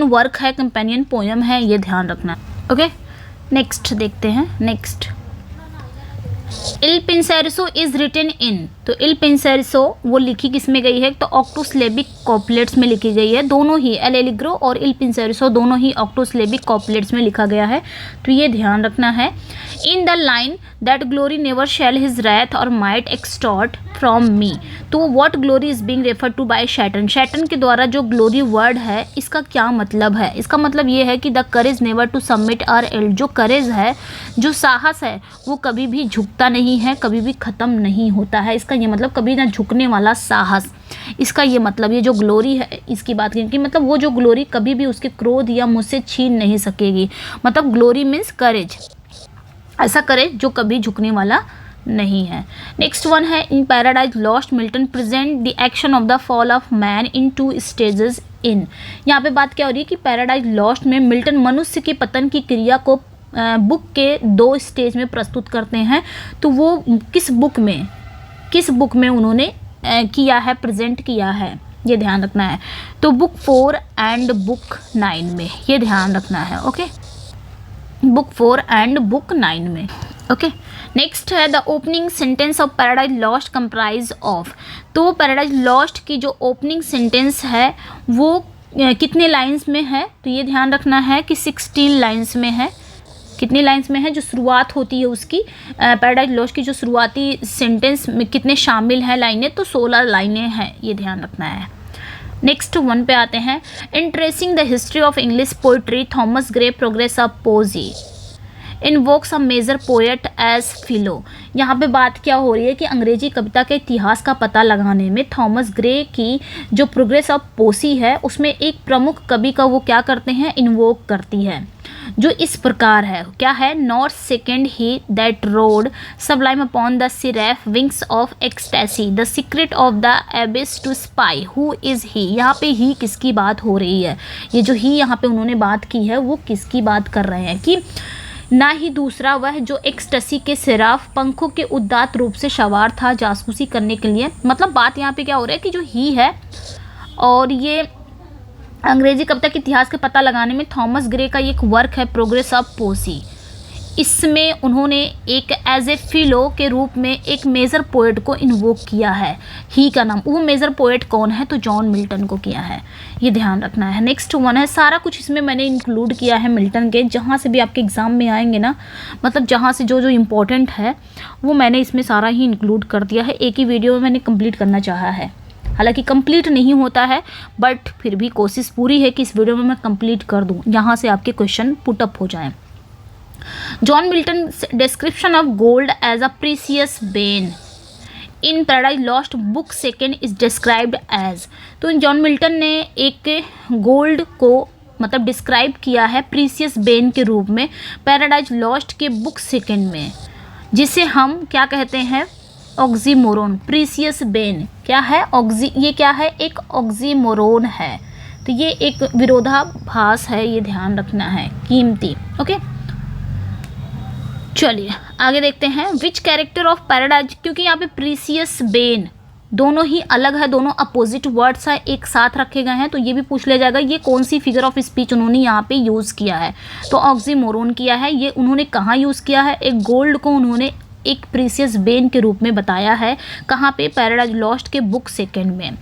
वर्क है, कंपेनियन पोयम है, ये ध्यान रखना। ओके, नेक्स्ट देखते हैं। Next, Il Penseroso is written in. तो इल पेंसेरिसो वो लिखी किस में गई है, तो ऑक्टोसिलेबिक कॉपलेट्स में लिखी गई है। दोनों ही एल एलिग्रो और इल पेंसेरिसो दोनों ही ऑक्टोसिलेबिक कॉपलेट्स में लिखा गया है, तो ये ध्यान रखना है। In the line that glory never shall his wrath or might extort from me. तो what glory is being referred to by Satan. Satan के द्वारा जो ग्लोरी वर्ड है, इसका क्या मतलब है, इसका मतलब ये है कि the courage never to submit और एल्ड। जो करेज है, जो साहस है, वो कभी भी झुकता नहीं है, कभी भी ख़त्म नहीं होता है। इसका ये मतलब कभी ना झुकने वाला साहस, इसका ये मतलब, ये जो ग्लोरी है इसकी बात करें कि मतलब वो जो ग्लोरी कभी भी उसके क्रोध या मुझसे छीन नहीं सकेगी। मतलब ग्लोरी मीन्स करेज, ऐसा करेज जो कभी झुकने वाला नहीं है। नेक्स्ट वन है in paradise Lost Milton present the action of the fall of man in two stages in. यहाँ पे बात क्या हो रही है कि पैराडाइज लॉस्ट में मिल्टन मनुष्य के पतन की क्रिया को बुक के 2 स्टेज में प्रस्तुत करते हैं। तो वो किस बुक में उन्होंने किया है, प्रेजेंट किया है, ये ध्यान रखना है। तो बुक 4 एंड बुक 9 में, ये ध्यान रखना है। ओके, बुक 4 एंड बुक 9 में। ओके, नेक्स्ट है the opening sentence of paradise lost comprise of. तो पैराडाइज लॉस्ट की जो ओपनिंग सेंटेंस है वो कितने लाइंस में है, तो ये ध्यान रखना है कि 16 लाइंस में है। कितनी लाइंस में है, जो शुरुआत होती है उसकी, पैराडाइज लॉस्ट की जो शुरुआती सेंटेंस में कितने शामिल हैं लाइनें, तो 16 लाइनें हैं, ये ध्यान रखना है। नेक्स्ट वन पे आते हैं, in tracing the history of English poetry Thomas Gray progress of poesy invokes a major poet as fellow. यहाँ पे बात क्या हो रही है कि अंग्रेजी कविता के इतिहास का पता लगाने में थॉमस ग्रे की जो प्रोग्रेस ऑफ पोसी है उसमें एक प्रमुख कवि का वो क्या करते हैं, इन्वोक करती है, जो इस प्रकार है, क्या है, not second he that rode sublime upon the seraph wings of ecstasy the secret of the abyss to spy who is he. यहाँ पे ही किसकी बात हो रही है, ये जो ही यहाँ पे उन्होंने बात की है वो किसकी बात कर रहे हैं कि ना ही दूसरा वह जो एक्सटेसी के सिराफ पंखों के उदात्त रूप से सवार था जासूसी करने के लिए। मतलब बात यहाँ पे क्या हो रहा है कि जो ही है और ये अंग्रेजी कविता के इतिहास के पता लगाने में थॉमस ग्रे का एक वर्क है प्रोग्रेस ऑफ पोसी, इसमें उन्होंने एक एज ए फिलो के रूप में एक मेजर पोएट को इन्वोक किया है। ही का नाम, वो मेजर पोएट कौन है, तो जॉन मिल्टन को किया है, ये ध्यान रखना है। नेक्स्ट वन है, सारा कुछ इसमें मैंने इंक्लूड किया है मिल्टन के, जहाँ से भी आपके एग्जाम में आएंगे ना, मतलब जहाँ से जो जो इम्पोर्टेंट है वो मैंने इसमें सारा ही इंक्लूड कर दिया है। एक ही वीडियो में मैंने कंप्लीट करना चाहा है, हालांकि कंप्लीट नहीं होता है बट फिर भी कोशिश पूरी है कि इस वीडियो में मैं कंप्लीट कर दूँ, यहाँ से आपके क्वेश्चन पुटअप हो जाएँ। John Milton description of gold as a precious bane in paradise lost book second is described as. तो जॉन मिल्टन ने एक गोल्ड को मतलब डिस्क्राइब किया है प्रीसियस बेन के रूप में पैराडाइज लॉस्ट के बुक सेकेंड में, जिसे हम क्या कहते हैं, ऑक्सीमोरोन। प्रीसियस बेन क्या है, ये क्या है, एक ऑक्सीमोरोन है, तो ये एक विरोधाभास है, ये ध्यान रखना है, कीमती। ओके चलिए आगे देखते हैं, विच कैरेक्टर ऑफ पैराडाइज, क्योंकि यहाँ पे प्रीसियस बेन दोनों ही अलग है, दोनों अपोजिट वर्ड्स है, एक साथ रखे गए हैं, तो ये भी पूछ लिया जाएगा ये कौन सी फिगर ऑफ स्पीच उन्होंने यहाँ पे यूज़ किया है, तो ऑक्सीमोरोन किया है। ये उन्होंने कहाँ यूज़ किया है, एक गोल्ड को उन्होंने एक प्रीसियस बेन के रूप में बताया है, कहाँ पे, पैराडाइज लॉस्ट के बुक सेकेंड में।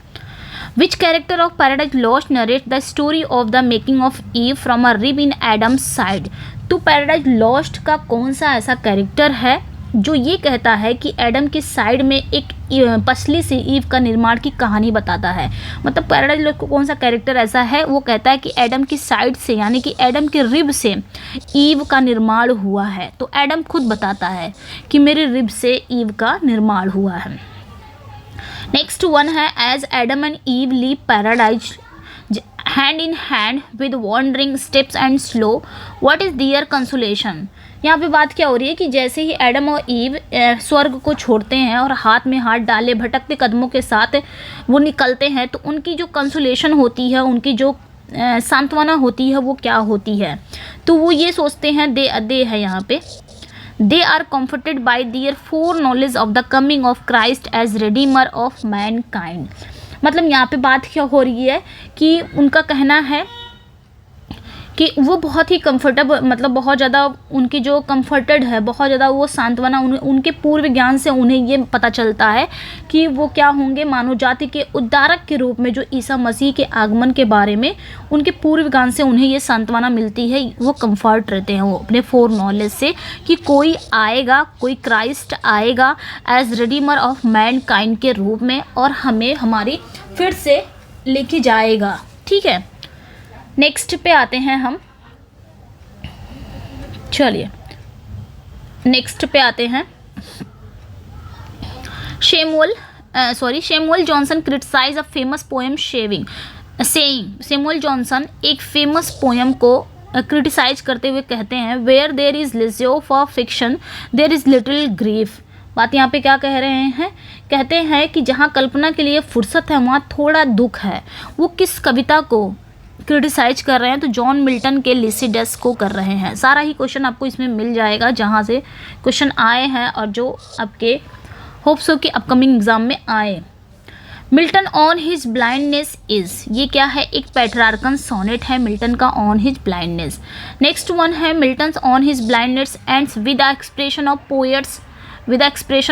Which character of paradise lost narrate the story of the making of Eve from a rib in Adam's side. तो पैराडाइज लॉस्ट का कौन सा ऐसा कैरेक्टर है जो ये कहता है कि एडम की साइड में एक पसली से ईव का निर्माण की कहानी बताता है। मतलब पैराडाइज लॉस्ट को कौन सा कैरेक्टर ऐसा है, वो कहता है कि एडम की साइड से यानी कि एडम के रिब से ईव का निर्माण हुआ है। तो एडम खुद बताता है कि मेरे रिब से ईव का निर्माण हुआ है। नेक्स्ट वन है, as Adam and Eve leave paradise hand in hand with wandering steps and slow what is their consolation. यहाँ पे बात क्या हो रही है कि जैसे ही एडम और ईव स्वर्ग को छोड़ते हैं और हाथ में हाथ डाले भटकते कदमों के साथ वो निकलते हैं, तो उनकी जो कंसोलेशन होती है, उनकी जो सांत्वना होती है वो क्या होती है, तो वो ये सोचते हैं, दे है यहाँ पे, they are comforted by their foreknowledge of the coming of Christ as redeemer of mankind। मतलब यहाँ पे बात क्या हो रही है कि उनका कहना है कि वो बहुत ही कंफर्टेबल, मतलब बहुत ज़्यादा उनकी जो कंफर्टेड है, बहुत ज़्यादा वो सांत्वना, उनके पूर्व ज्ञान से उन्हें ये पता चलता है कि वो क्या होंगे, मानव जाति के उद्धारक के रूप में, जो ईसा मसीह के आगमन के बारे में उनके पूर्व ज्ञान से उन्हें ये सांत्वना मिलती है, वो कंफर्ट रहते हैं वो अपने फोर नॉलेज से कि कोई आएगा, कोई क्राइस्ट आएगा as redeemer of mankind के रूप में और हमें हमारी फिर से लेके जाएगा। ठीक है, नेक्स्ट पे आते हैं हम, चलिए नेक्स्ट पे आते हैं। Samuel Johnson criticise a famous poem saying. Samuel Johnson एक फेमस पोएम को क्रिटिसाइज करते हुए कहते हैं, where there is leisure for fiction there is little grief. बात यहाँ पे क्या कह रहे हैं, कहते हैं कि जहाँ कल्पना के लिए फुर्सत है वहाँ थोड़ा दुख है। वो किस कविता को क्रिटिसाइज कर रहे हैं, तो जॉन मिल्टन के लिसिडस को कर रहे हैं। सारा ही क्वेश्चन आपको इसमें मिल जाएगा जहाँ से क्वेश्चन आए हैं और जो आपके होप्स हो कि अपकमिंग एग्जाम में आए। Milton on his blindness is, ये क्या है, एक पेट्रार्कन सोनेट है मिल्टन का on his blindness. Next one है, Milton on his blindness ends with the expression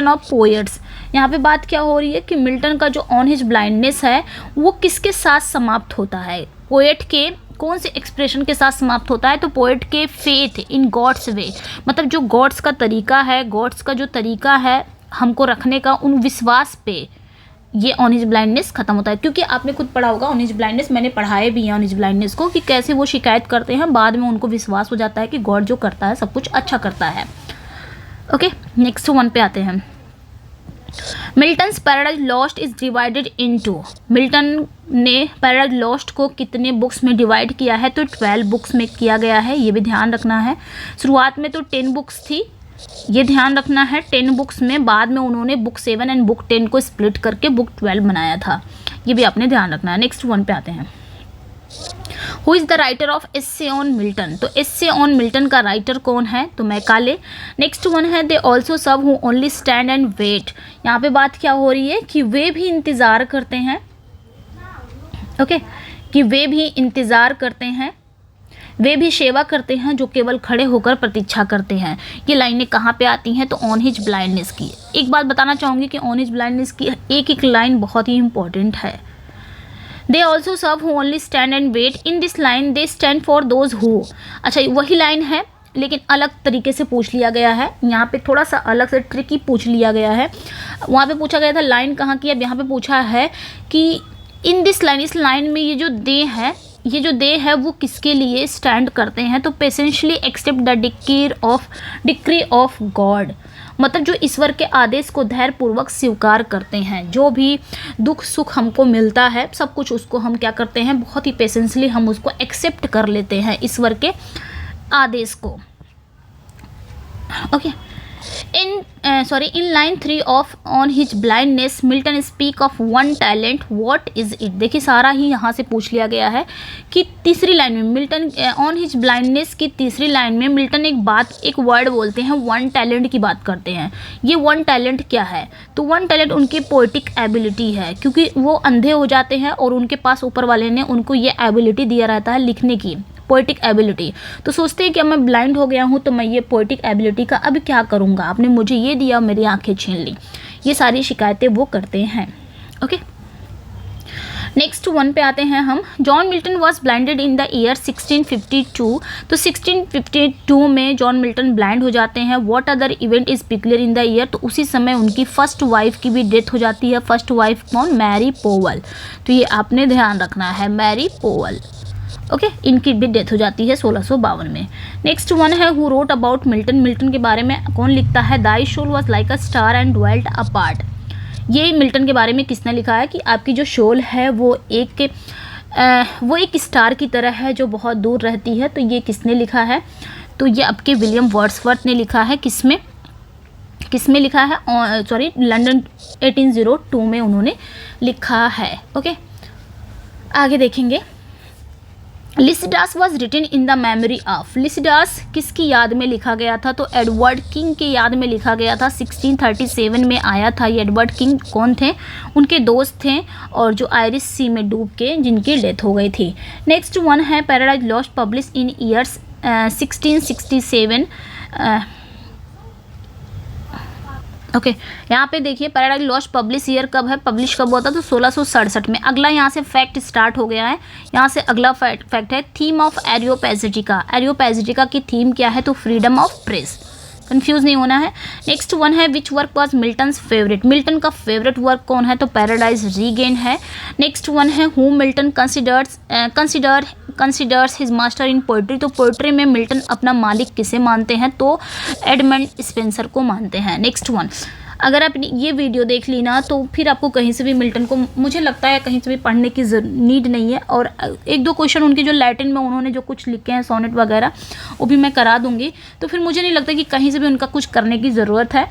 of poet's. यहाँ पे बात क्या हो रही है कि मिल्टन का जो ऑन हिज ब्लाइंडनेस है वो किसके साथ समाप्त होता है, पोएट के कौन से एक्सप्रेशन के साथ समाप्त होता है, तो पोएट के फेथ इन गॉड्स वे, मतलब जो गॉड्स का तरीका है, गॉड्स का जो तरीका है हमको रखने का, उन विश्वास पे ये ऑन हिज ब्लाइंडनेस खत्म होता है। क्योंकि आपने खुद पढ़ा होगा ऑन हिज ब्लाइंडनेस, मैंने पढ़ाया भी है ऑन हिज ब्लाइंडनेस को, कि कैसे वो शिकायत करते हैं, बाद में उनको विश्वास हो जाता है कि गॉड जो करता है सब कुछ अच्छा करता है। ओके, नेक्स्ट वन पे आते हैं। Milton's paradise Lost is divided into, Milton ने पैराडाइज लॉस्ट को कितने बुक्स में डिवाइड किया है? तो 12 बुक्स में किया गया है, ये भी ध्यान रखना है। शुरुआत में तो 10 बुक्स थी, ये ध्यान रखना है, 10 बुक्स में, बाद में उन्होंने बुक 7 एंड बुक 10 को स्प्लिट करके बुक 12 बनाया था, ये भी आपने ध्यान रखना है। नेक्स्ट वन पे आते हैं। Who is the writer of essay on Milton? तो एस्से ऑन मिल्टन का राइटर कौन है? तो मैकाले। नेक्स्ट वन है they also serve who only stand and wait. यहाँ पे बात क्या हो रही है कि वे भी इंतज़ार करते हैं, ओके, कि वे भी इंतज़ार करते हैं, वे भी सेवा करते हैं जो केवल खड़े होकर प्रतीक्षा करते हैं। ये लाइनें कहाँ पे आती हैं? तो ऑन हिज ब्लाइंडनेस की। एक बात बताना चाहूँगी कि ऑन हिज ब्लाइंडनेस की एक एक लाइन बहुत ही इंपॉर्टेंट है। They also serve who only stand and wait, in this line they stand for those who. अच्छा, वही लाइन है लेकिन अलग तरीके से पूछ लिया गया है, यहाँ पे थोड़ा सा अलग से ट्रिकी पूछ लिया गया है। वहाँ पे पूछा गया था लाइन कहाँ की, अब यहाँ पे पूछा है कि इन दिस लाइन, इस लाइन में ये जो दे है, ये जो दे है वो किसके लिए स्टैंड करते हैं? तो patiently accept the decree of God, मतलब जो ईश्वर के आदेश को धैर्यपूर्वक स्वीकार करते हैं। जो भी दुख सुख हमको मिलता है सब कुछ, उसको हम क्या करते हैं, बहुत ही पेशेंसली हम उसको एक्सेप्ट कर लेते हैं, ईश्वर के आदेश को। Okay, in line 3 of on his blindness Milton speak of one talent, what is it? देखिए सारा ही यहाँ से पूछ लिया गया है कि तीसरी लाइन में मिल्टन ऑन हिज ब्लाइंडनेस की तीसरी लाइन में मिल्टन एक वर्ड बोलते हैं, वन टैलेंट की बात करते हैं। ये वन टैलेंट क्या है? तो वन टैलेंट उनकी पोएटिक एबिलिटी है, क्योंकि वो अंधे हो जाते हैं और उनके पास ऊपर वाले ने उनको ये एबिलिटी दिया रहता है लिखने की, पोएटिक एबिलिटी। तो सोचते हैं कि अब मैं ब्लाइंड हो गया हूँ तो मैं ये पोएटिक एबिलिटी का अब क्या करूँगा, आपने मुझे ये दिया, मेरी आंखें छीन ली, ये सारी शिकायतें वो करते हैं। ओके, नेक्स्ट वन पे आते हैं हम। John Milton was blinded in the year 1652, तो 1652 में जॉन मिल्टन ब्लाइंड हो जाते हैं। What other event is peculiar in the year? तो उसी समय उनकी फर्स्ट वाइफ की भी डेथ हो जाती है। फर्स्ट वाइफ कौन? मैरी पोवल, तो ये आपने ध्यान रखना है, मैरी पोवल। ओके, इनकी भी डेथ हो जाती है 1652 में। नेक्स्ट वन है who wrote about Milton, Milton के बारे में कौन लिखता है? Thy soul was like a star and dwelt apart. ये मिल्टन के बारे में किसने लिखा है कि आपकी जो सोल है वो एक स्टार की तरह है जो बहुत दूर रहती है। तो ये किसने लिखा है? तो ये आपके विलियम वर्ड्सवर्थ ने लिखा है। किसमें लिखा है? सॉरी, लंदन 1802 में उन्होंने लिखा है। ओके, आगे देखेंगे। Lycidas was written in the memory of, Lycidas किसकी याद में लिखा गया था? तो एडवर्ड किंग की याद में लिखा गया था। 1637 में आया था। ये एडवर्ड किंग कौन थे? उनके दोस्त थे और जो आयरिश सी में डूब के जिनकी डेथ हो गई थी। नेक्स्ट वन है Paradise lost publish in years 1667। Okay, यहाँ पे देखिए पैराडाइज लॉस्ट पब्लिश ईयर कब है, पब्लिश कब हुआ था? तो 1667 में। अगला यहाँ से फैक्ट स्टार्ट हो गया है। यहाँ से अगला फैक्ट है थीम ऑफ एरियोपैजिटिका। एरियोपैजिटिका की थीम क्या है? तो फ्रीडम ऑफ प्रेस, कंफ्यूज नहीं होना है। नेक्स्ट वन है which work was Milton's favourite, Milton का फेवरेट वर्क कौन है? तो पैराडाइज रीगेन है। नेक्स्ट वन है who Milton considers his master in poetry, तो पोइट्री में मिल्टन अपना मालिक किसे मानते हैं? तो एडमंड स्पेंसर को मानते हैं। नेक्स्ट वन, अगर आप ये वीडियो देख ली ना तो फिर आपको कहीं से भी मिल्टन को मुझे लगता है कहीं से भी पढ़ने की नीड नहीं है। और एक दो क्वेश्चन उनके जो लैटिन में उन्होंने जो कुछ लिखे हैं सोनेट वगैरह वो भी मैं करा दूंगी, तो फिर मुझे नहीं लगता कि कहीं से भी उनका कुछ करने की ज़रूरत है।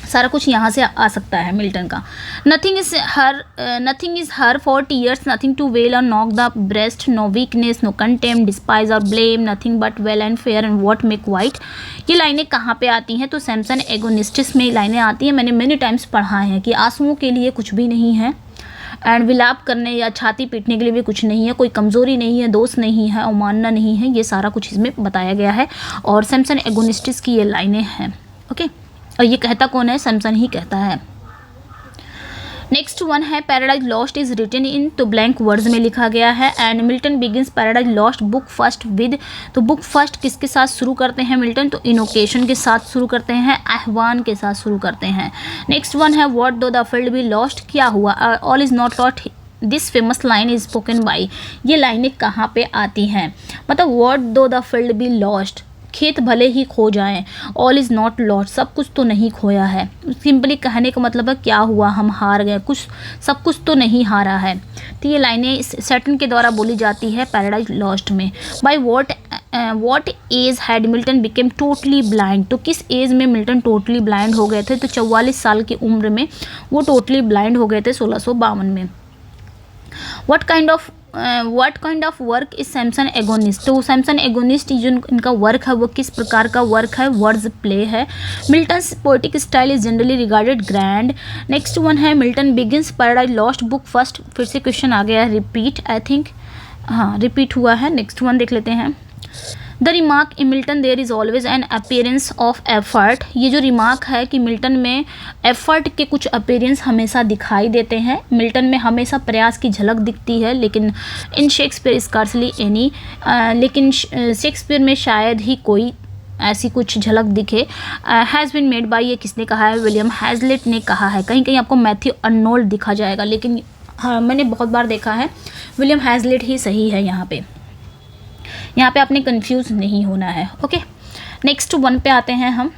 सारा कुछ यहाँ से आ सकता है मिल्टन का। Nothing is here for tears, nothing to wail or knock the breast, no weakness, no contempt, dispraise or blame, nothing but well and fair and what make white. ये लाइनें कहाँ पे आती हैं? तो सैमसन एगोनिस्टिस में लाइनें आती हैं। मैंने मेनी टाइम्स पढ़ा है कि आंसुओं के लिए कुछ भी नहीं है एंड विलाप करने या छाती पीटने के लिए भी कुछ नहीं है, कोई कमज़ोरी नहीं है, दोष नहीं है, अवमानना नहीं है, ये सारा कुछ इसमें बताया गया है। और सैमसन एगोनिस्टिस की ये लाइनें हैं। ओके, और ये कहता कौन है? सैमसन ही कहता है। नेक्स्ट वन है Paradise Lost is written in, तो ब्लैंक वर्ड्स में लिखा गया है। And Milton begins Paradise lost book first with, तो बुक फर्स्ट किसके साथ शुरू करते हैं मिल्टन, तो इनोकेशन के साथ शुरू करते हैं, आह्वान के साथ शुरू करते हैं। नेक्स्ट वन है व्हाट दो द फील्ड बी लॉस्ट, क्या हुआ, all is not lost, this famous line is spoken by, ये लाइनें कहाँ पे आती हैं, मतलब व्हाट दो द फील्ड बी लॉस्ट, खेत भले ही खो जाएं, ऑल इज़ नॉट लॉस्ट, सब कुछ तो नहीं खोया है। सिंपली कहने का मतलब है क्या हुआ, हम हार गए, कुछ सब कुछ तो नहीं हारा है। तो ये लाइनें सैटर्न के द्वारा बोली जाती है पैराडाइज लॉस्ट में। By what age had Milton became totally blind, तो किस एज में मिल्टन टोटली ब्लाइंड हो गए थे, तो 44 साल की उम्र में वो टोटली ब्लाइंड हो गए थे 1652 में। What kind of work is Samson agonist, तो सैमसन एगोनिस्ट जो इनका वर्क है वो किस प्रकार का वर्क है, वर्ड्स प्ले है। Milton's poetic style is generally regarded grand. Next one है Milton begins Paradise lost book first, फिर से क्वेश्चन आ गया है रिपीट, आई थिंक हाँ रिपीट हुआ है। नेक्स्ट वन देख लेते हैं। The remark in Milton there is always an appearance of effort, ये जो रिमार्क है कि मिल्टन में एफर्ट के कुछ अपीयरेंस हमेशा दिखाई देते हैं, मिल्टन में हमेशा प्रयास की झलक दिखती है, लेकिन इन शेक्सपियर स्कार्सली एनी, लेकिन शेक्सपियर में शायद ही कोई ऐसी कुछ झलक दिखे। हैज़ बिन मेड बाय, ये किसने कहा है, विलियम हैजलिट ने कहा है। कहीं कहीं आपको मैथ्यू अर्नोल्ड दिखा जाएगा, लेकिन हाँ मैंने बहुत बार देखा है विलियम हैजलिट ही सही है यहाँ पे आपने कंफ्यूज नहीं होना है। ओके, नेक्स्ट वन पे आते हैं हम।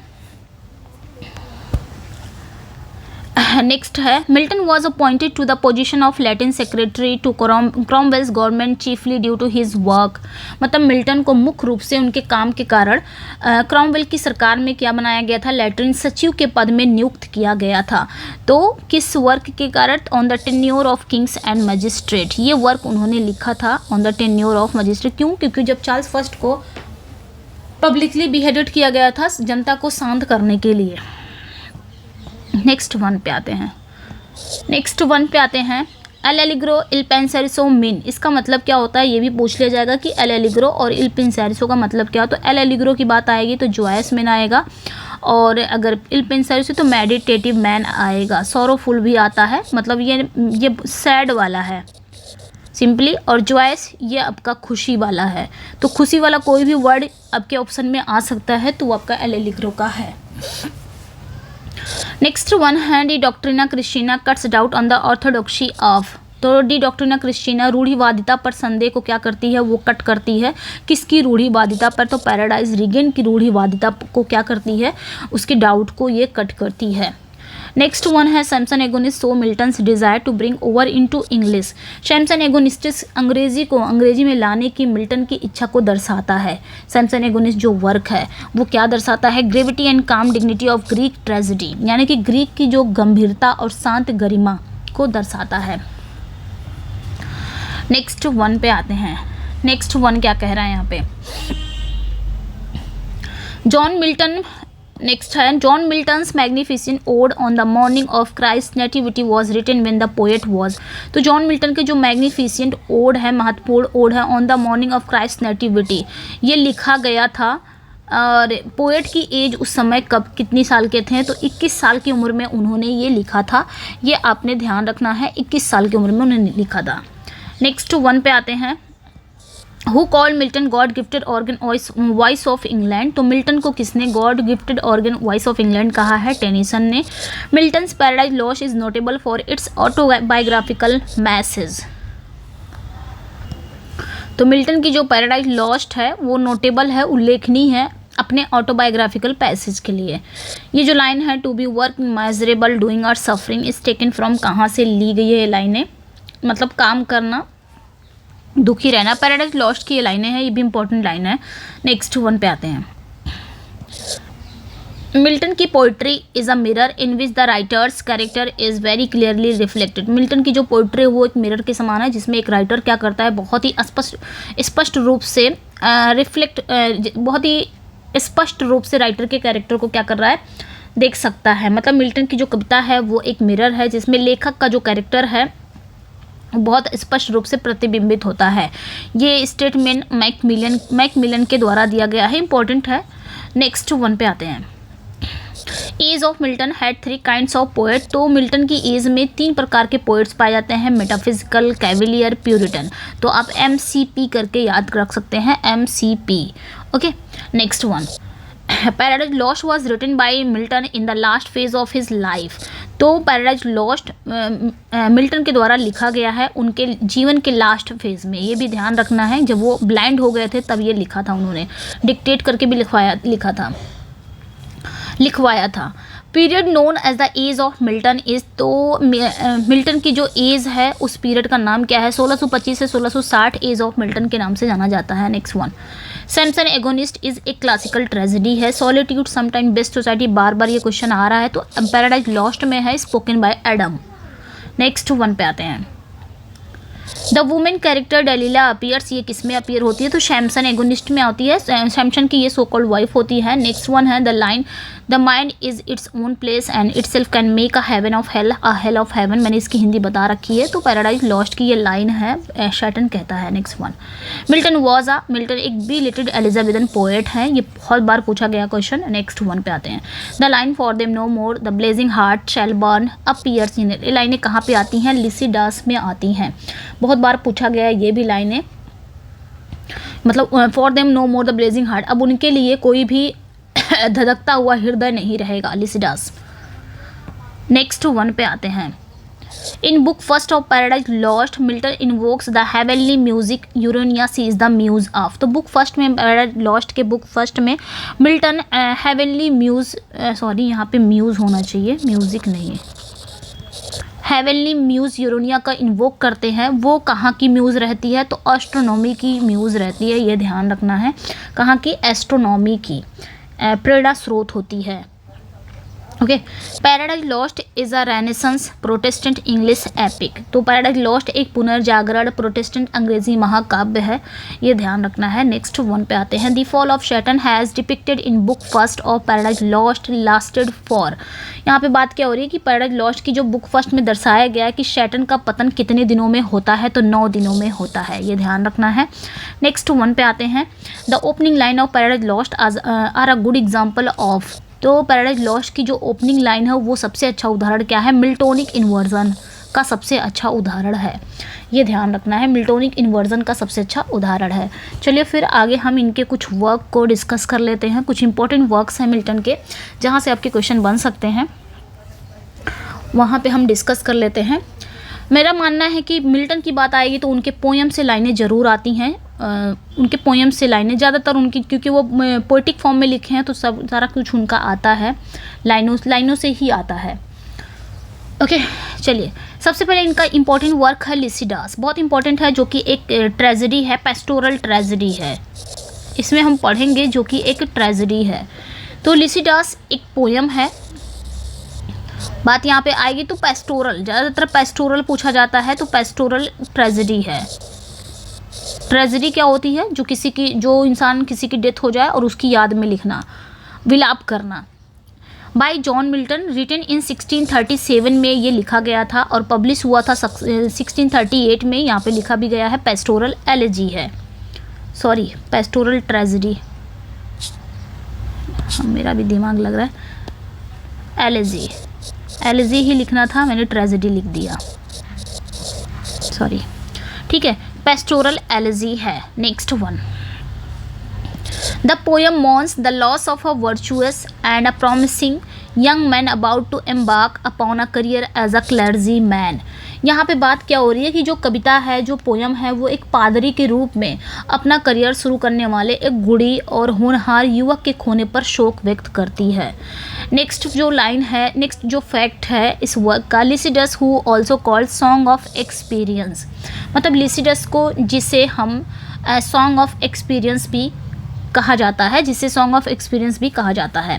नेक्स्ट है Milton was appointed to the position of Latin secretary to Cromwell's government chiefly due to his work, मतलब मिल्टन को मुख्य रूप से उनके काम के कारण क्रॉमवेल की सरकार में क्या बनाया गया था, लैटिन सचिव के पद में नियुक्त किया गया था। तो किस वर्क के कारण, on the tenure of Kings and magistrate, ये वर्क उन्होंने लिखा था on the tenure of magistrate. क्यों, क्योंकि जब चार्ल्स फर्स्ट को पब्लिकली बिहेडेड किया गया था जनता को शांत करने के लिए। नेक्स्ट वन पे आते हैं। एल एलिग्रो इल पेंसेरिसो मीन, इसका मतलब क्या होता है ये भी पूछ लिया जाएगा कि एल एलिग्रो और इल पेंसेरिसो का मतलब क्या। तो एल एलिग्रो की बात आएगी तो जोयस मैन आएगा, और अगर इल पेंसेरिसो तो मेडिटेटिव मैन आएगा। सॉरोफुल भी आता है, मतलब ये सैड वाला है सिंपली, और जोयस ये आपका खुशी वाला है। तो खुशी वाला कोई भी वर्ड आपके ऑप्शन में आ सकता है, तो वो आपका एल एलिग्रो का है। नेक्स्ट वन है De Doctrina Christiana cuts doubt on the orthodoxy of, तो डी डॉक्ट्रिना क्रिस्टीना रूढ़िवादिता पर संदेह को क्या करती है, वो कट करती है। किसकी रूढ़िवादिता पर, तो पैराडाइज रिगेन की रूढ़िवादिता को क्या करती है, उसके डाउट को ये कट करती है। नेक्स्ट वन है Samson Agonistes so Milton's desire to bring over into English, Samson Agonistes अंग्रेजी को अंग्रेजी में लाने की मिल्टन की इच्छा को दर्शाता है। सैमसन एगोनिस्ट जो वर्क है वो क्या दर्शाता है, ग्रेविटी एंड काम डिग्निटी ऑफ ग्रीक ट्रेजेडी, यानी कि ग्रीक की जो गंभीरता और शांत गरिमा को दर्शाता है। नेक्स्ट वन पे आते हैं। नेक्स्ट वन क्या कह रहा है यहाँ पे, जॉन मिल्टन। नेक्स्ट है John Milton's magnificent ode on the morning of Christ nativity was written when the poet was, तो जॉन मिल्टन के जो मैग्निफिसेंट ओड है, महत्वपूर्ण ओड है on the morning of Christ nativity, ये लिखा गया था। और पोएट की एज उस समय कब कितनी साल के थे, तो 21 साल की उम्र में उन्होंने ये लिखा था। ये आपने ध्यान रखना है, 21 साल की उम्र में उन्होंने लिखा था। नेक्स्ट वन पे आते हैं। Who called Milton God gifted organ voice of England, तो मिल्टन को किसने God gifted organ voice of England कहा है, टेनिसन ने। Milton's paradise Lost is notable for its autobiographical message, तो मिल्टन की जो पैराडाइज लॉस्ट है वो नोटेबल है, उल्लेखनीय है अपने ऑटोबायोग्राफिकल पैसेज के लिए। ये जो लाइन है to be work measurable doing और सफरिंग इज टेकन फ्रॉम, कहाँ से ली गई है ये लाइनें, मतलब काम करना दुखी रहना, पैराडाइज लॉस्ट की ये लाइनें हैं, ये भी इंपॉर्टेंट लाइन है। नेक्स्ट वन पे आते हैं। मिल्टन की poetry is a mirror in which the writers character is very clearly reflected, Milton की जो पोइट्री है वो एक मिरर के समान है, जिसमें एक राइटर क्या करता है, बहुत ही स्पष्ट रूप से बहुत ही स्पष्ट रूप से राइटर के कैरेक्टर को क्या कर रहा है, देख सकता है। मतलब मिल्टन की जो कविता है वो एक मिरर है, जिसमें लेखक का जो कैरेक्टर है बहुत स्पष्ट रूप से प्रतिबिंबित होता है। ये स्टेटमेंट मैकमिलन के द्वारा दिया गया है, इंपॉर्टेंट है। नेक्स्ट वन पे आते हैं। Age of Milton had 3 kinds of poet. तो मिल्टन की एज में 3 प्रकार के पोएट्स पाए जाते हैं, मेटाफिजिकल, कैविलियर, प्यूरिटन। तो आप MCP करके याद रख सकते हैं, MCP। Okay, next one, Paradise Lost was written by Milton in the last phase of his life. तो पैराडाइज लॉस्ट मिल्टन के द्वारा लिखा गया है उनके जीवन के लास्ट फेज में। ये भी ध्यान रखना है, जब वो ब्लाइंड हो गए थे तब ये लिखा था उन्होंने, डिक्टेट करके भी लिखवाया था। Period known as the age of Milton is, तो मिल्टन की जो एज है उस पीरियड का नाम क्या है? 1625 से 1660 एज ऑफ मिल्टन के नाम से जाना जाता है। Next one, Samson agonist is एक क्लासिकल ट्रेजेडी है। सॉलिट्यूड समटाइम बेस्ट सोसाइटी, बार बार ये क्वेश्चन आ रहा है, तो पैराडाइज लॉस्ट में है, spoken by Adam. Next one पे आते हैं, द वुमेन कैरेक्टर डेलिला अपीयर्स, ये किस में अपीयर होती है? तो सैमसन एगोनिस्ट में आती है, सैमसन की ये सो कॉल्ड वाइफ होती है। नेक्स्ट वन है the line, the mind is its own place and itself can make a heaven of hell, a hell of heaven. मैंने इसकी हिंदी बता रखी है। तो पैराडाइज लॉस्ट की ये लाइन है, शैटन कहता है। Next one, Milton was a, Milton एक बिलिटेड एलिजाबेथन पोएट है, ये बहुत बार पूछा गया क्वेश्चन। नेक्स्ट वन पे आते हैं, the line for them no more the blazing heart shall burn appears in it. ये लाइनें कहाँ पे आती हैं? लिसिडास में आती हैं, बहुत बार पूछा गया है ये भी लाइनें। मतलब for them no more the blazing heart, अब उनके लिए कोई भी धधकता हुआ हृदय नहीं रहेगा, लिसिडास। नेक्स्ट वन पे आते हैं, in book first of paradise Lost Milton invokes the heavenly music Urania she is the muse of. तो बुक फर्स्ट में, पैराडाइज लॉस्ट के बुक फर्स्ट में मिल्टन हेवनली म्यूज, सॉरी यहाँ पे म्यूज होना चाहिए, म्यूजिक नहीं, हेवनली म्यूज़ यूरेनिया का इन्वोक करते हैं। वो कहाँ की म्यूज़ रहती है? तो एस्ट्रोनॉमी की म्यूज़ रहती है, ये ध्यान रखना है। कहाँ की? एस्ट्रोनॉमी की प्रेरणा स्रोत होती है। Okay, paradise lost is a renaissance Protestant English epic. तो पैराडाइज लॉस्ट एक पुनर्जागरण प्रोटेस्टेंट अंग्रेजी महाकाव्य है, ये ध्यान रखना है। नेक्स्ट वन पे आते हैं, the fall of Satan has depicted in book first of paradise Lost lasted for. यहाँ पे बात क्या हो रही है कि पैराडाइज लॉस्ट की जो बुक फर्स्ट में दर्शाया गया है कि शैटन का पतन कितने दिनों में होता है? तो 9 दिनों में होता है, ये ध्यान रखना है। नेक्स्ट वन पे आते हैं, the opening line of paradise Lost are a good example of. तो पैराडाइज लॉस्ट की जो ओपनिंग लाइन है वो सबसे अच्छा उदाहरण क्या है? मिल्टोनिक इन्वर्जन का सबसे अच्छा उदाहरण है, ये ध्यान रखना है। मिल्टोनिक इन्वर्जन का सबसे अच्छा उदाहरण है। चलिए फिर आगे हम इनके कुछ वर्क को डिस्कस कर लेते हैं। कुछ इंपॉर्टेंट वर्क्स हैं मिल्टन के, जहाँ से आपके क्वेश्चन बन सकते हैं, वहाँ पे हम डिस्कस कर लेते हैं। मेरा मानना है कि मिल्टन की बात आएगी तो उनके पोएम से लाइनें ज़रूर आती हैं, उनके पोएम से लाइनें ज़्यादातर उनकी, क्योंकि वो पोइटिक फॉर्म में लिखे हैं तो सब सारा कुछ उनका आता है, लाइनों से ही आता है। ओके, चलिए सबसे पहले इनका इम्पॉर्टेंट वर्क है लिसिडास, बहुत इंपॉर्टेंट है, जो कि एक ट्रेजेडी है, पेस्टोरल ट्रेजेडी है। इसमें हम पढ़ेंगे जो कि एक ट्रेजेडी है। तो लिसिडास एक पोएम है, बात यहाँ पे आएगी तो पेस्टोरल, ज़्यादातर पेस्टोरल पूछा जाता है, तो पेस्टोरल ट्रेजेडी है। ट्रेजेडी क्या होती है? जो इंसान किसी की डेथ हो जाए और उसकी याद में लिखना, विलाप करना। By John Milton, written in 1637 में ये लिखा गया था और पब्लिश हुआ था 1638 में। यहाँ पे लिखा भी गया है पेस्टोरल एलेजी है, सॉरी पेस्टोरल ट्रेजेडी, मेरा भी दिमाग लग रहा है, एलेजी ही लिखना था, मैंने ट्रेजेडी लिख दिया, सॉरी। ठीक है, पेस्टोरल एलेजी है। Next one, the poem mourns the loss of a virtuous and a promising young man about to embark upon a career as a clergyman। यहाँ पे बात क्या हो रही है कि जो कविता है, जो पोएम है, वो एक पादरी के रूप में अपना करियर शुरू करने वाले एक गुड़ी और होनहार युवक के खोने पर शोक व्यक्त करती है। नेक्स्ट जो लाइन है, नेक्स्ट जो फैक्ट है इस वर्क का, Lycidas who also called song of experience, मतलब लिसिडस को जिसे हम सॉन्ग ऑफ एक्सपीरियंस भी कहा जाता है, जिसे सॉन्ग ऑफ एक्सपीरियंस भी कहा जाता है।